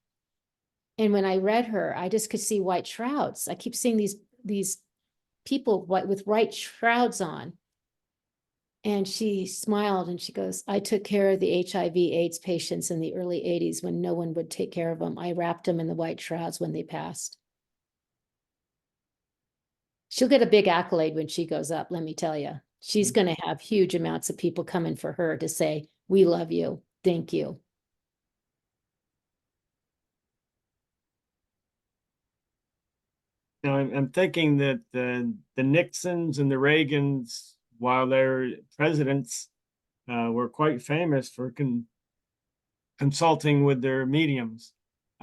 Speaker 2: And when I read her, I just could see white shrouds. I keep seeing these people with white shrouds on. And she smiled and she goes, I took care of the HIV/AIDS patients in the early 80s when no one would take care of them. I wrapped them in the white shrouds when they passed. She'll get a big accolade when she goes up, let me tell you. She's going to have huge amounts of people coming for her to say, we love you. Thank you.
Speaker 1: know, I'm thinking that the Nixons and the Reagans, while they're presidents, were quite famous for consulting with their mediums.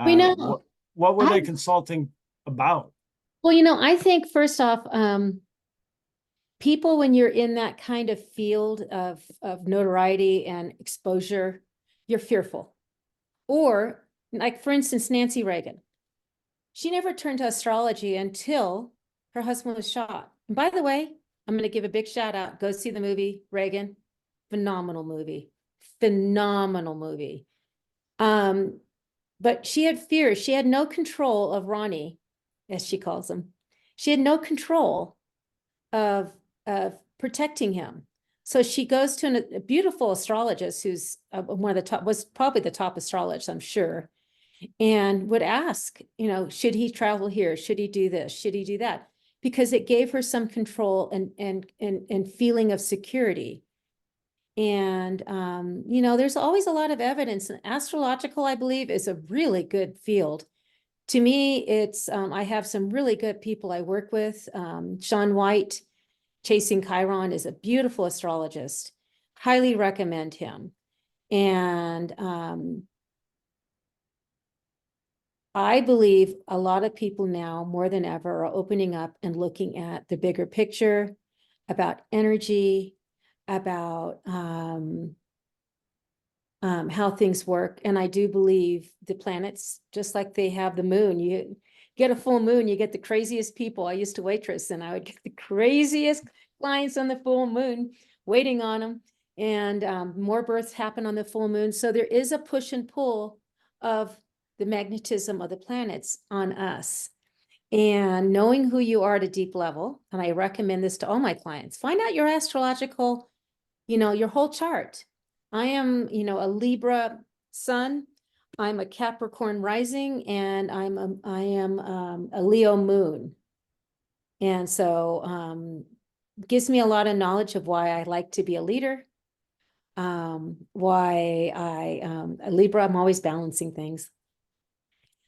Speaker 2: We know.
Speaker 1: What were they consulting about?
Speaker 2: Well, I think first off, people, when you're in that kind of field of notoriety and exposure, you're fearful. Or like, for instance, Nancy Reagan. She never turned to astrology until her husband was shot. And by the way, I'm going to give a big shout out. Go see the movie Reagan. Phenomenal movie. Phenomenal movie. But she had fear. She had no control of Ronnie, as she calls him. She had no control of protecting him. So she goes to a beautiful astrologist who's one of the top, was probably the top astrologist, I'm sure, and would ask, should he travel here? Should he do this? Should he do that? Because it gave her some control and feeling of security. And, there's always a lot of evidence. And astrological, I believe, is a really good field. To me, it's, I have some really good people I work with. Sean White, Chasing Chiron, is a beautiful astrologist. Highly recommend him. And I believe a lot of people now, more than ever, are opening up and looking at the bigger picture, about energy, about how things work. And I do believe the planets, just like they have the moon, you get a full moon, you get the craziest people. I used to waitress, and I would get the craziest clients on the full moon, waiting on them. And more births happen on the full moon. So there is a push and pull of the magnetism of the planets on us. And knowing who you are at a deep level, and I recommend this to all my clients, find out your astrological, your whole chart. I am, a Libra sun, I'm a Capricorn rising, and I am a Leo moon. And so gives me a lot of knowledge of why I like to be a leader, why a Libra, I'm always balancing things.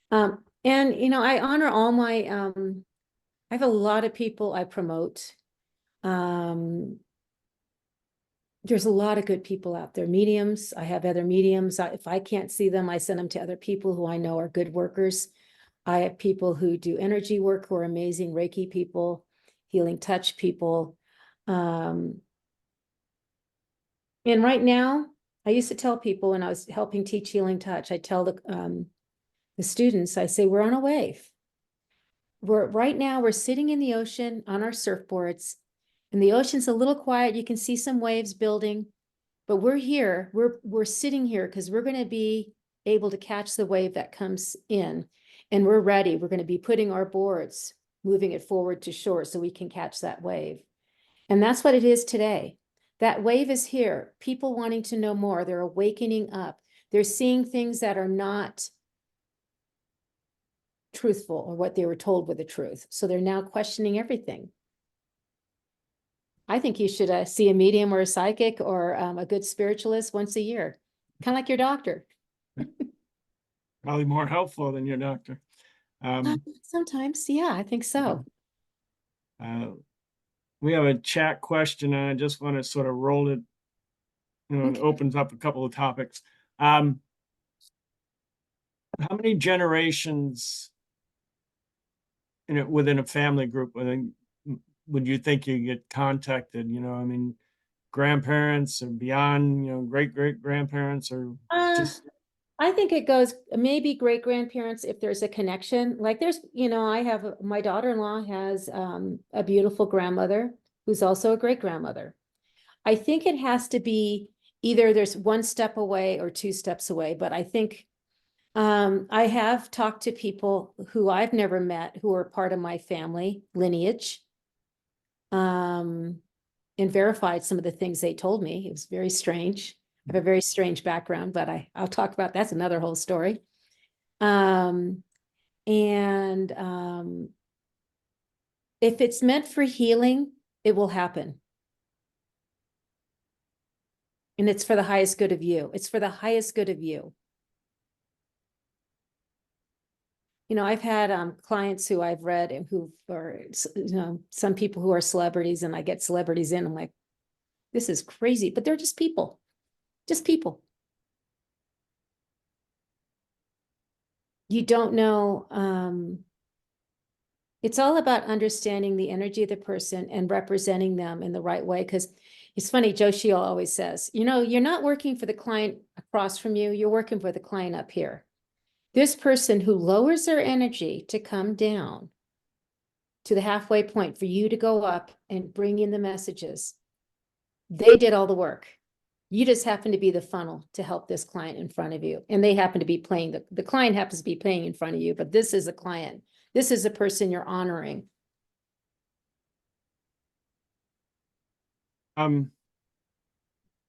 Speaker 2: And, I honor all my, I have a lot of people I promote. There's a lot of good people out there, mediums. I have other mediums. If I can't see them, I send them to other people who I know are good workers. I have people who do energy work who are amazing, Reiki people, healing touch people. And right now, I used to tell people when I was helping teach healing touch, I tell the students, I say, we're on a wave. Right now, we're sitting in the ocean on our surfboards, and the ocean's a little quiet. You can see some waves building, but we're here. We're sitting here because we're going to be able to catch the wave that comes in, and we're ready. We're going to be putting our boards, moving it forward to shore so we can catch that wave. And that's what it is today. That wave is here. People wanting to know more. They're awakening up. They're seeing things that are not truthful or what they were told were the truth. So they're now questioning everything. I think you should see a medium or a psychic or a good spiritualist once a year, kind of like your doctor.
Speaker 1: Probably more helpful than your doctor.
Speaker 2: Sometimes, yeah, I think so.
Speaker 1: We have a chat question, and I just want to sort of roll it. It opens up a couple of topics. How many generations within a family group would you think you get contacted? Grandparents or beyond, great grandparents, or just.
Speaker 2: I think it goes maybe great grandparents if there's a connection. Like there's, I have my daughter-in-law has a beautiful grandmother who's also a great grandmother. I think it has to be either there's one step away or two steps away, but I think I have talked to people who I've never met who are part of my family lineage, and verified some of the things they told me. It was very strange. I have a very strange background, but I'll talk about that's another whole story. If it's meant for healing, it will happen. And it's for the highest good of you. It's for the highest good of you. I've had clients who I've read and who are, some people who are celebrities, and I get celebrities in, I'm like, this is crazy, but they're just people, just people. You don't know, it's all about understanding the energy of the person and representing them in the right way. Because it's funny, Joe Shiel always says, you're not working for the client across from you, you're working for the client up here. This person who lowers their energy to come down to the halfway point for you to go up and bring in the messages, they did all the work. You just happen to be the funnel to help this client in front of you. And they happen to be playing, the client happens to be playing in front of you, but this is a client. This is a person you're honoring.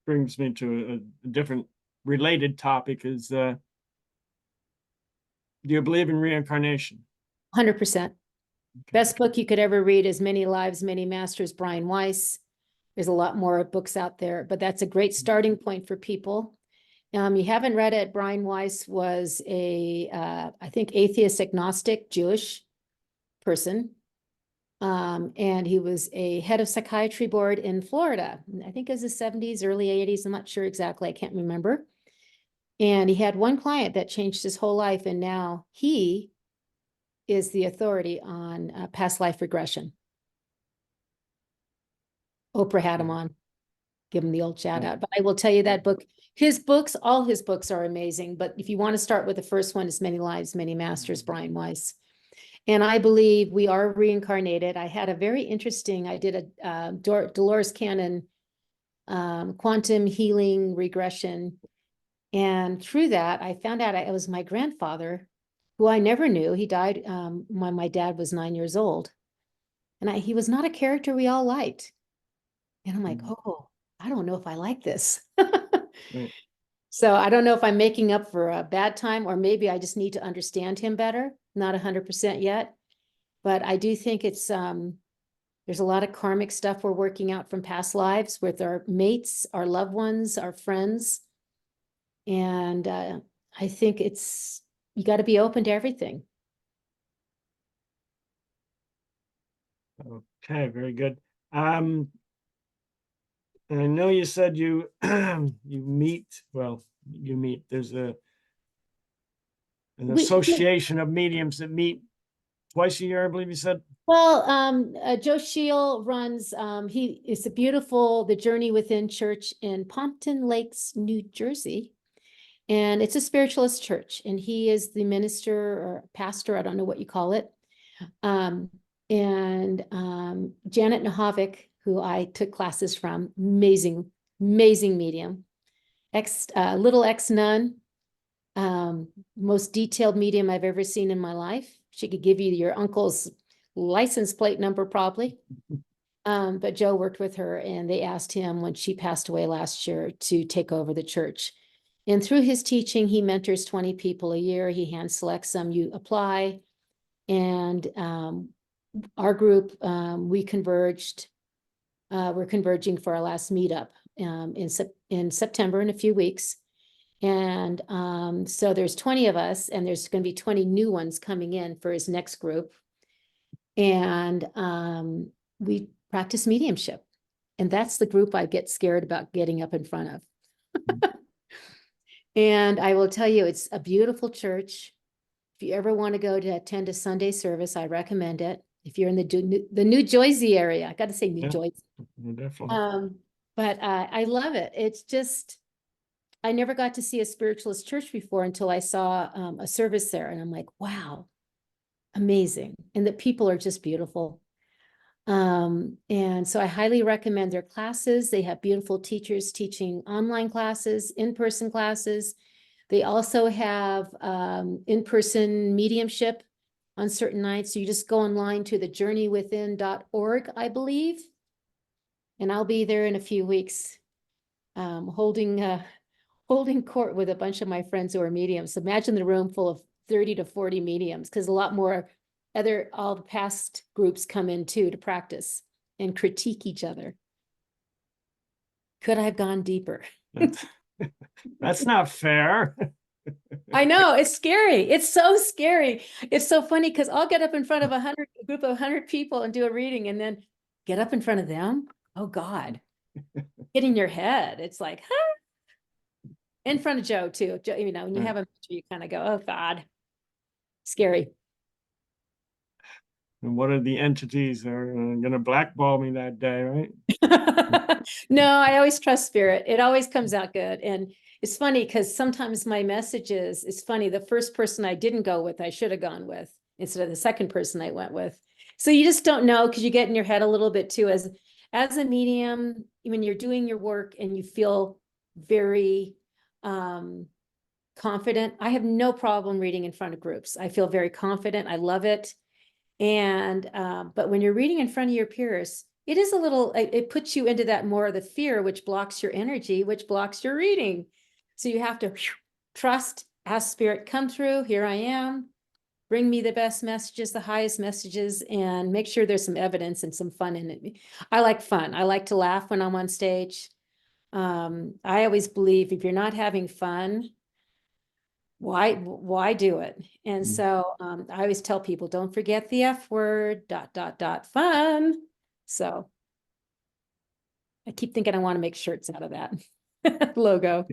Speaker 1: Brings me to a different related topic is, do you believe in reincarnation?
Speaker 2: 100%.
Speaker 1: Okay.
Speaker 2: Best book you could ever read is Many Lives, Many Masters, Brian Weiss. There's a lot more books out there, but that's a great starting point for people. You haven't read it. Brian Weiss was I think, atheist, agnostic, Jewish person. And he was a head of psychiatry board in Florida. I think it was the 70s, early 80s. I'm not sure exactly. I can't remember. And he had one client that changed his whole life. And now he is the authority on past life regression. Oprah had him on, give him the old shout out. But I will tell you that book, all his books are amazing. But if you want to start with the first one, is Many Lives, Many Masters, Brian Weiss. And I believe we are reincarnated. I had a very interesting, I did a Dolores Cannon quantum healing regression. And through that, I found out it was my grandfather, who I never knew. He died when my dad was 9 years old. And he was not a character we all liked. And I'm like, oh, I don't know if I like this.
Speaker 1: Right.
Speaker 2: So I don't know if I'm making up for a bad time, or maybe I just need to understand him better. Not 100% yet, but I do think it's, there's a lot of karmic stuff we're working out from past lives with our mates, our loved ones, our friends. And I think you got to be open to everything.
Speaker 1: Okay, very good. And I know you said you there's an association of mediums that meet twice a year, I believe you said.
Speaker 2: Well, Joe Shiel runs, it's the Journey Within Church in Pompton Lakes, New Jersey. And it's a spiritualist church, and he is the minister or pastor, I don't know what you call it. Janet Nahovic, who I took classes from, amazing medium, little ex-nun, most detailed medium I've ever seen in my life. She could give you your uncle's license plate number probably. But Joe worked with her, and they asked him when she passed away last year to take over the church. And through his teaching, he mentors 20 people a year. He hand selects them, you apply. And our group, we converged. We're converging for our last meetup in September, in a few weeks. And so there's 20 of us, and there's going to be 20 new ones coming in for his next group. And we practice mediumship. And that's the group I get scared about getting up in front of. And I will tell you, it's a beautiful church. If you ever want to go to attend a Sunday service, I recommend it. If you're in the New Jersey area, I got to say New Jersey.
Speaker 1: Definitely.
Speaker 2: But I love it. It's just, I never got to see a spiritualist church before until I saw a service there. And I'm like, wow, amazing. And the people are just beautiful. And so I highly recommend their classes. They have beautiful teachers teaching online classes, in-person classes. They also have in-person mediumship on certain nights. So you just go online to thejourneywithin.org, I believe. And I'll be there in a few weeks, holding court with a bunch of my friends who are mediums. Imagine the room full of 30 to 40 mediums, because a lot more all the past groups come in too to practice and critique each other. Could I have gone deeper?
Speaker 1: That's not fair.
Speaker 2: I know, it's scary. It's so scary. It's so funny because I'll get up in front of a group of 100 people and do a reading and then get up in front of them. Oh God, get in your head. It's like, huh? In front of Joe too. Joe, you know, when you have a picture, you kind of go, oh God, scary.
Speaker 1: And what are the entities that are going to blackball me that day, right?
Speaker 2: No, I always trust spirit. It always comes out good. And it's funny because sometimes my messages, it's funny, the first person I didn't go with, I should have gone with instead of the second person I went with. So you just don't know because you get in your head a little bit too. As a medium, when you're doing your work and you feel very confident, I have no problem reading in front of groups. I feel very confident. I love it. And but when you're reading in front of your peers, it is a little, it puts you into that more of the fear, which blocks your energy, which blocks your reading. So you have to trust, ask spirit, come through, here I am, bring me the best messages, the highest messages, and make sure there's some evidence and some fun in it. I like fun. I like to laugh when I'm on stage. I always believe if you're not having fun, why do it? And so I always tell people, don't forget the F word, ... fun. So I keep thinking I want to make shirts out of that logo.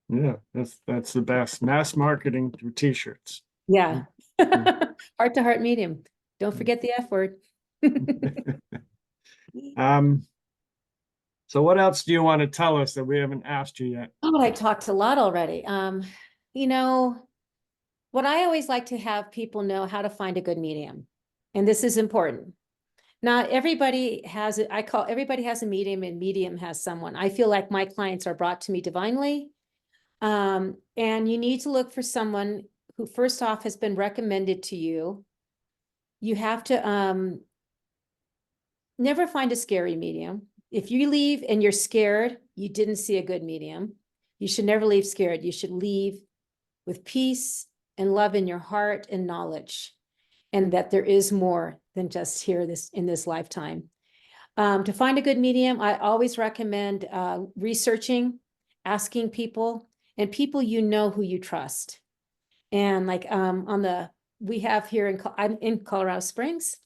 Speaker 1: Yeah, that's the best. Mass marketing through t-shirts.
Speaker 2: Yeah. Heart to heart medium. Don't forget the F word.
Speaker 1: So what else do you want to tell us that we haven't asked you yet?
Speaker 2: Oh, I talked a lot already. You know, what I always like to have people know how to find a good medium. And this is important. Not everybody has it. I call everybody has a medium and medium has someone. I feel like my clients are brought to me divinely. And you need to look for someone who first off has been recommended to you. You have to never find a scary medium. If you leave and you're scared, you didn't see a good medium. You should never leave scared. You should leave with peace and love in your heart and knowledge, and that there is more than just here in this lifetime. To find a good medium, I always recommend researching, asking people, and people you know who you trust. And like we have here I'm in Colorado Springs.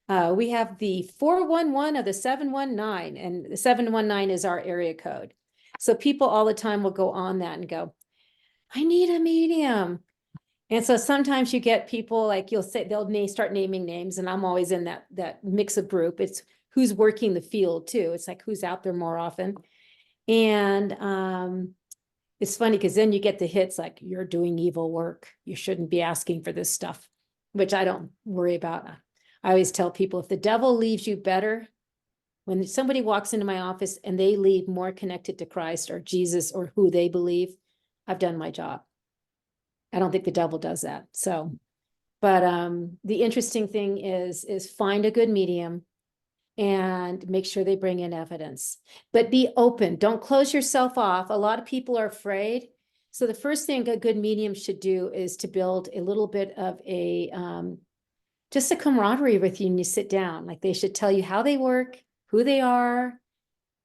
Speaker 2: We have the 411 of the 719, and the 719 is our area code. So people all the time will go on that and go, I need a medium. And so sometimes you get people like you'll say they'll start naming names, and I'm always in that mix of group. It's who's working the field too. It's like who's out there more often. And it's funny because then you get the hits like you're doing evil work. You shouldn't be asking for this stuff, which I don't worry about. I always tell people if the devil leaves you better, when somebody walks into my office and they leave more connected to Christ or Jesus or who they believe, I've done my job. I don't think the devil does that. So, but the interesting thing is find a good medium and make sure they bring in evidence, but be open. Don't close yourself off. A lot of people are afraid. So the first thing a good medium should do is to build a little bit of a, just a camaraderie with you when you sit down. Like they should tell you how they work, who they are,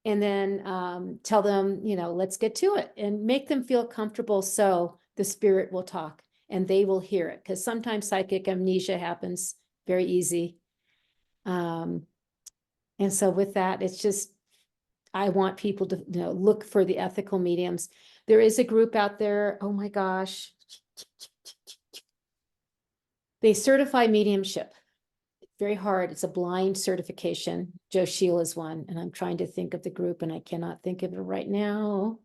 Speaker 2: and then tell them, you know, let's get to it and make them feel comfortable so the spirit will talk and they will hear it. Because sometimes psychic amnesia happens very easy. And so with that, it's just, I want people to look for the ethical mediums. There is a group out there, oh my gosh. They certify mediumship. Very hard. It's a blind certification. Joe Sheila is one, and I'm trying to think of the group and I cannot think of it right now.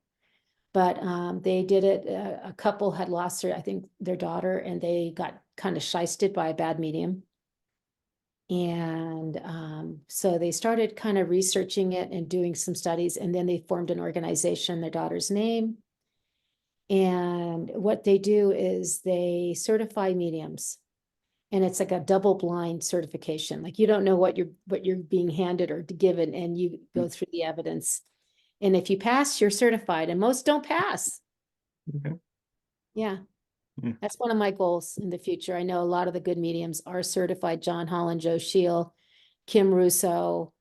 Speaker 2: But they did it. A couple had lost I think their daughter, and they got kind of shysted by a bad medium. And so they started kind of researching it and doing some studies, and then they formed an organization, their daughter's name. And what they do is they certify mediums. And it's like a double blind certification. Like you don't know what you're being handed or given, and you go through the evidence. And if you pass, you're certified, and most don't pass.
Speaker 1: Okay.
Speaker 2: Yeah. That's one of my goals in the future. I know a lot of the good mediums are certified. John Holland, Joe Sheila, Kim Russo,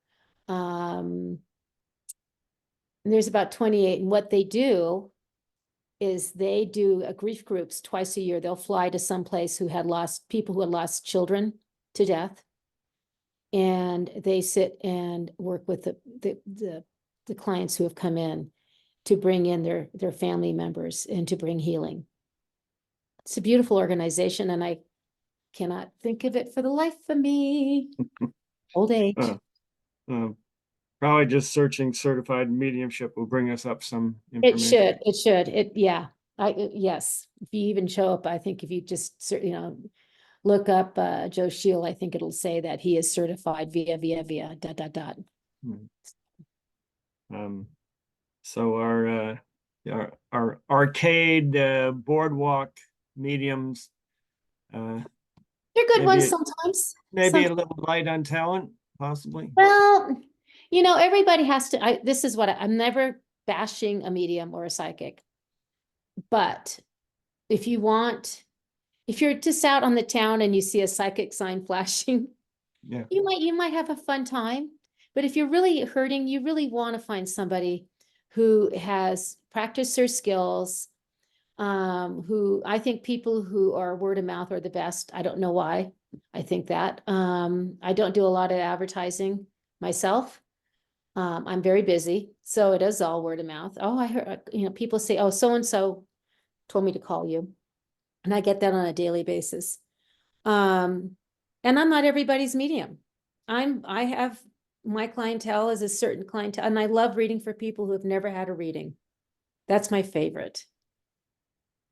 Speaker 2: And there's about 28. And what they do is they do grief groups twice a year. They'll fly to some place who had lost people who had lost children to death. And they sit and work with the clients who have come in to bring in their family members and to bring healing. It's a beautiful organization, and I cannot think of it for the life of me. Old age.
Speaker 1: Probably just searching certified mediumship will bring us up some information.
Speaker 2: It should, yeah. Yes, if you even show up, I think if you just, look up Joe Shield, I think it'll say that he is certified via ...
Speaker 1: So our arcade boardwalk mediums,
Speaker 2: they're good ones sometimes.
Speaker 1: Maybe a little light on talent, possibly.
Speaker 2: Well, everybody has to, this is what I'm never bashing a medium or a psychic. But if you're just out on the town and you see a psychic sign flashing,
Speaker 1: yeah,
Speaker 2: you might have a fun time. But if you're really hurting, you really want to find somebody who has practiced their skills, who I think people who are word of mouth are the best. I don't know why I think that. I don't do a lot of advertising myself. I'm very busy, so it is all word of mouth. Oh, I heard, people say, oh, so-and-so told me to call you. And I get that on a daily basis. And I'm not everybody's medium. I have my clientele is a certain clientele, and I love reading for people who have never had a reading. That's my favorite.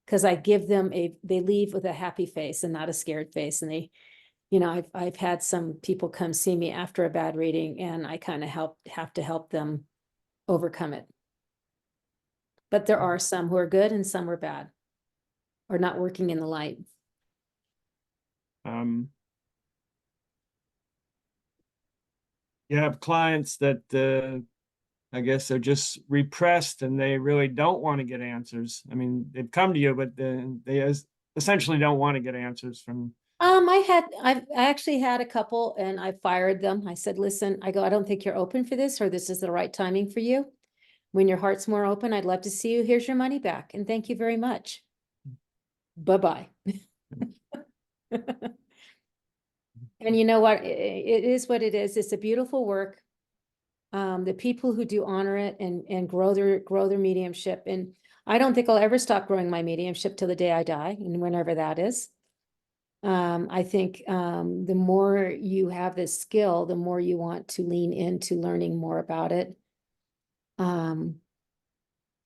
Speaker 2: Because I give them they leave with a happy face and not a scared face. And they, I've had some people come see me after a bad reading, and I kind of have to help them overcome it. But there are some who are good and some are bad, or not working in the light.
Speaker 1: You have clients that I guess they're just repressed and they really don't want to get answers. I mean, they've come to you, but they essentially don't want to get answers from.
Speaker 2: I actually had a couple, and I fired them. I said, listen, I don't think you're open for this, or this is the right timing for you. When your heart's more open, I'd love to see you. Here's your money back. And thank you very much. Bye-bye. And you know what? It is what it is. It's a beautiful work. The people who do honor it and grow their mediumship. And I don't think I'll ever stop growing my mediumship till the day I die, and whenever that is. I think the more you have this skill, the more you want to lean into learning more about it. I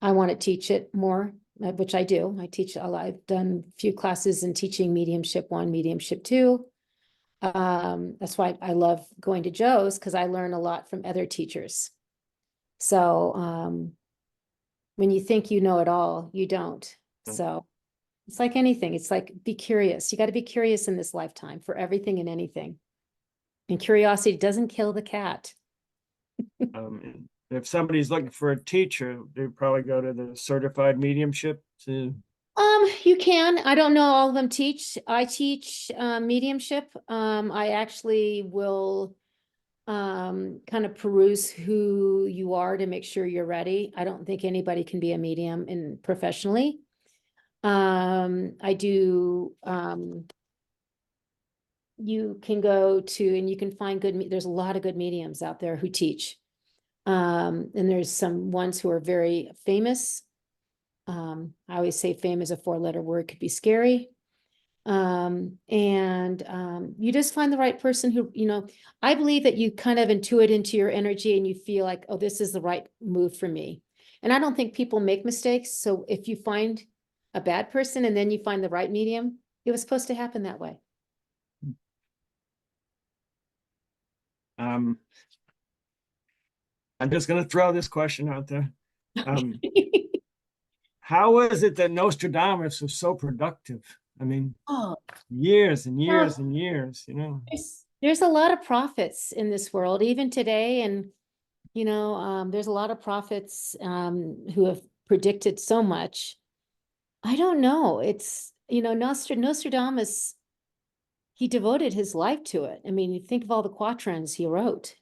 Speaker 2: want to teach it more, which I do. I teach a lot. I've done a few classes in teaching mediumship 1, mediumship 2. That's why I love going to Joe's, because I learn a lot from other teachers. So when you think you know it all, you don't. So it's like anything. It's like, be curious. You got to be curious in this lifetime for everything and anything. And curiosity doesn't kill the cat.
Speaker 1: If somebody's looking for a teacher, they probably go to the certified mediumship to.
Speaker 2: You can. I don't know all of them teach. I teach mediumship. I actually will kind of peruse who you are to make sure you're ready. I don't think anybody can be a medium professionally. I do, you can go to, and you can find there's a lot of good mediums out there who teach. And there's some ones who are very famous. I always say fame is a 4-letter word, could be scary. And you just find the right person who, I believe that you kind of intuit into your energy and you feel like, oh, this is the right move for me. And I don't think people make mistakes. So if you find a bad person and then you find the right medium, it was supposed to happen that way.
Speaker 1: I'm just going to throw this question out there. How is it that Nostradamus was so productive? I mean, years and years and years,
Speaker 2: There's a lot of prophets in this world, even today. And, there's a lot of prophets who have predicted so much. I don't know. It's, Nostradamus, he devoted his life to it. I mean, you think of all the quatrains he wrote,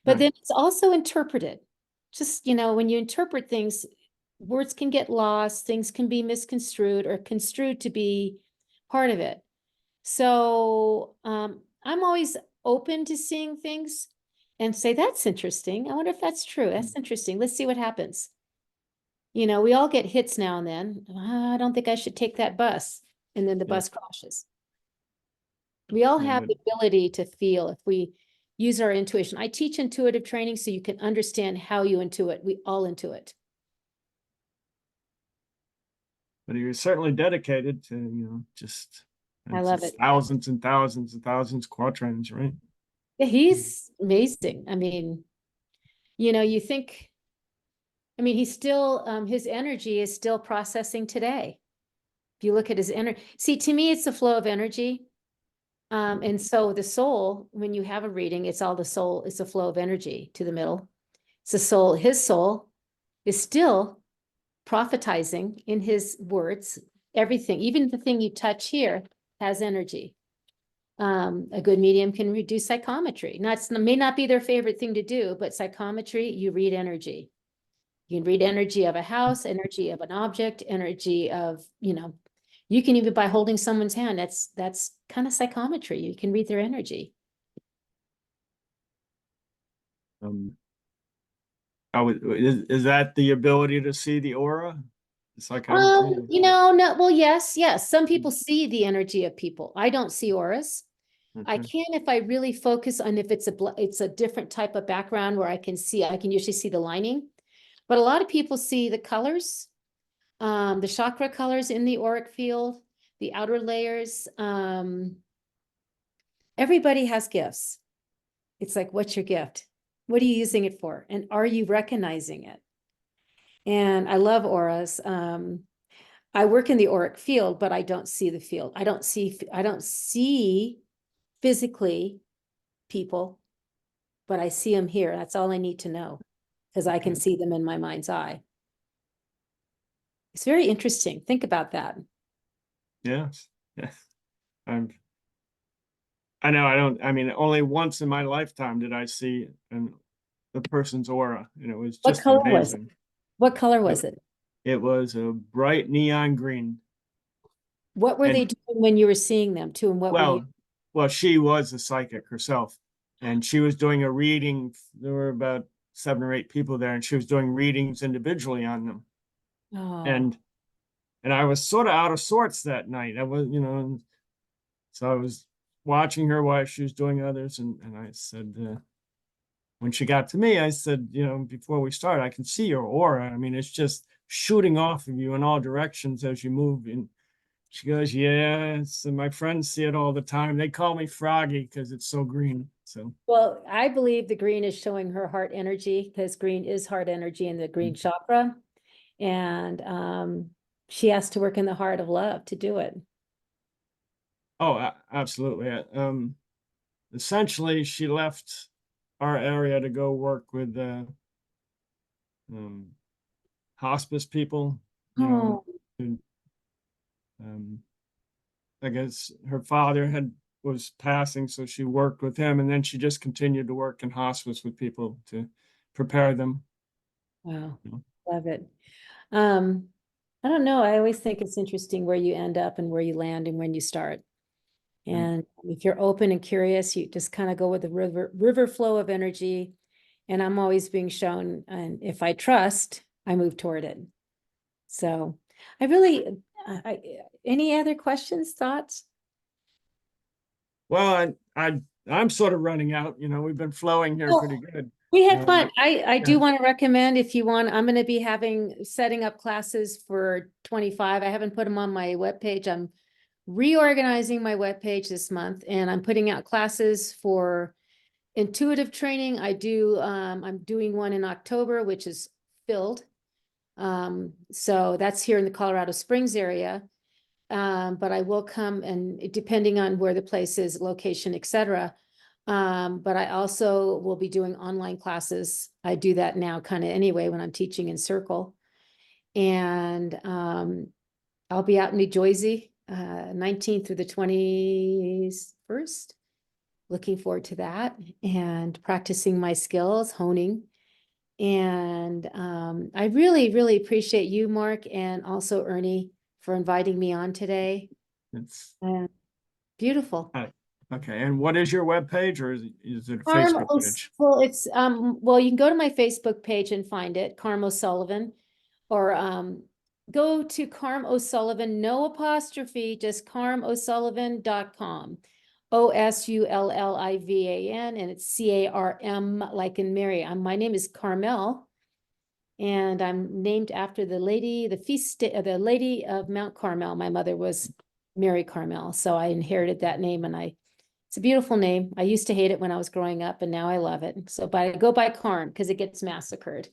Speaker 2: but then it's also interpreted. just, you know, when you interpret things, words can get lost, things can be misconstrued or construed to be part of it. So I'm always open to seeing things and say, that's interesting. I wonder if that's true. That's interesting. Let's see what happens. You know, we all get hits now and then. I don't think I should take that bus. And then the
Speaker 1: Yeah.
Speaker 2: bus crashes. We all
Speaker 1: Yeah,
Speaker 2: have
Speaker 1: but-
Speaker 2: the ability to feel if we use our intuition. I teach intuitive training so you can understand how you intuit. We all intuit.
Speaker 1: But you're certainly dedicated to, just
Speaker 2: I love it.
Speaker 1: thousands and thousands and thousands of quatrains, right?
Speaker 2: Yeah, he's amazing. I mean, you know, you think, I mean, he's still, his energy is still processing today. If you look at his energy, see, to me, it's the flow of energy. And so the soul, when you have a reading, it's all the soul, it's a flow of energy to the middle. It's the soul, his soul is still prophetizing in his words, everything, even the thing you touch here has energy. A good medium can reduce psychometry. May not be their favorite thing to do, but psychometry, you read energy. You can read energy of a house, energy of an object, energy of, you know, you can even by holding someone's hand, that's kind of psychometry. You can read their energy.
Speaker 1: Is that the ability to see the aura? The psychometry?
Speaker 2: You know, no, well, yes. Some people see the energy of people. I don't see auras. I
Speaker 1: Okay.
Speaker 2: can if I really focus on if it's a different type of background where I can usually see the lining. But a lot of people see the colors, the chakra colors in the auric field, the outer layers. Everybody has gifts. It's like, what's your gift? What are you using it for? And are you recognizing it? And I love auras. I work in the auric field, but I don't see the field. I don't see physically people, but I see them here. That's all I need to know because I can see them in my mind's eye. It's very interesting. Think about that.
Speaker 1: Yes. Yes. I know I mean, only once in my lifetime did I see the person's aura, and it was
Speaker 2: What
Speaker 1: just
Speaker 2: color was it?
Speaker 1: amazing.
Speaker 2: What color was it?
Speaker 1: It was a bright neon green.
Speaker 2: What were
Speaker 1: And
Speaker 2: they doing when you were seeing them too? And what were you?
Speaker 1: well, she was a psychic herself, and she was doing a reading. There were about 7 or 8 people there, and she was doing readings individually on them.
Speaker 2: Oh,
Speaker 1: And I was sort of out of sorts that night. I was, so I was watching her while she was doing others, and I said, when she got to me, I said, before we start, I can see your aura. I mean, it's just shooting off of you in all directions as you move. And she goes, yeah, my friends see it all the time. They call me Froggy because it's so green. So,
Speaker 2: well, I believe the green is showing her heart energy because green is heart energy in the green chakra. And she has to work in the heart of love to do it.
Speaker 1: oh, absolutely. Essentially, she left our area to go work with hospice people,
Speaker 2: Oh,
Speaker 1: and, I guess her father was passing, so she worked with him, and then she just continued to work in hospice with people to prepare them.
Speaker 2: wow.
Speaker 1: you know.
Speaker 2: Love it. I don't know. I always think it's interesting where you end up and where you land and when you start. And if you're open and curious, you just kind of go with the river flow of energy. And I'm always being shown, and if I trust, I move toward it. So I really, any other questions, thoughts?
Speaker 1: Well, I'm sort of running out. We've been flowing here
Speaker 2: Oh,
Speaker 1: pretty good.
Speaker 2: we had fun. I
Speaker 1: Yeah.
Speaker 2: do want to recommend if you want, I'm going to be setting up classes for 25. I haven't put them on my webpage. I'm reorganizing my webpage this month and I'm putting out classes for intuitive training. I'm doing one in October, which is filled. So that's here in the Colorado Springs area. But I will come and depending on where the place is, location, etc. But I also will be doing online classes. I do that now kind of anyway when I'm teaching in Circle. And I'll be out in New Jersey, 19th through the 21st. Looking forward to that and practicing my skills, honing. And I really, really appreciate you, Mark, and also Ernie for inviting me on today.
Speaker 1: It's
Speaker 2: Beautiful.
Speaker 1: okay. And what is your webpage, or is it a
Speaker 2: Carm
Speaker 1: Facebook page?
Speaker 2: Well, it's well, you can go to my Facebook page and find it, Carm O'Sullivan, or go to Carm O'Sullivan, no apostrophe, just carmosullivan.com. Osullivan, and it's CARM, like in Mary. My name is Carmel, and I'm named after the lady, the lady of Mount Carmel. My mother was Mary Carmel, so I inherited that name, and it's a beautiful name. I used to hate it when I was growing up, and now I love it. So, but I go by Carm because it gets massacred.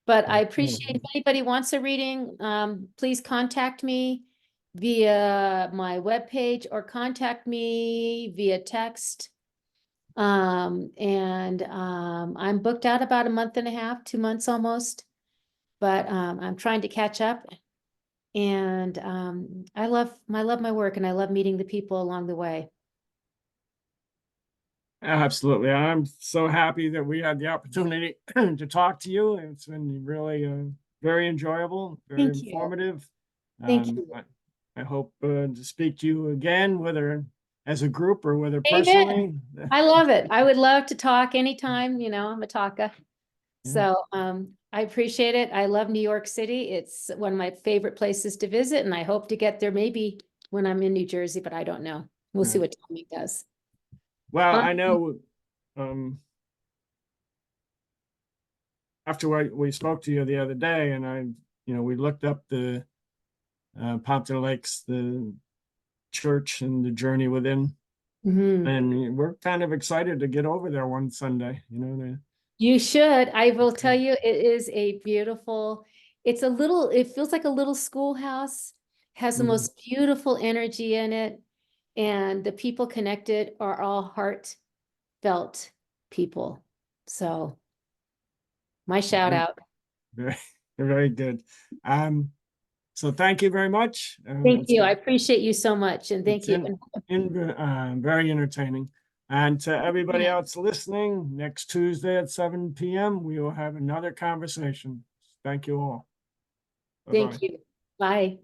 Speaker 2: But I appreciate if anybody wants a reading, please contact me via my webpage or contact me via text. I'm booked out about a month and a half, 2 months almost, but I'm trying to catch up. And I love my work, and I love meeting the people along the way.
Speaker 1: Absolutely. I'm so happy that we had the opportunity to talk to you. It's been really very enjoyable, very
Speaker 2: Thank you.
Speaker 1: informative.
Speaker 2: Thank you.
Speaker 1: I hope to speak to you again, whether as a group or whether
Speaker 2: Amen.
Speaker 1: personally.
Speaker 2: I love it. I would love to talk anytime, I'm a talker.
Speaker 1: Yeah.
Speaker 2: So I appreciate it. I love New York City. It's one of my favorite places to visit, and I hope to get there maybe when I'm in New Jersey, but I don't know. We'll see what timing does.
Speaker 1: Well, I know after we spoke to you the other day, and we looked up the Pompton Lakes, the church and the journey within, and we're kind of excited to get over there one Sunday,
Speaker 2: You should. I will tell you, it is a beautiful, it feels like a little schoolhouse, has the most beautiful energy in it. And the people connected are all heartfelt people. So my shout out.
Speaker 1: Very, very good. So thank you very much.
Speaker 2: Thank you. I appreciate you so much. And thank you.
Speaker 1: Very entertaining. And to everybody else listening, next Tuesday at 7 p.m., we will have another conversation. Thank you all.
Speaker 2: Thank you. Bye.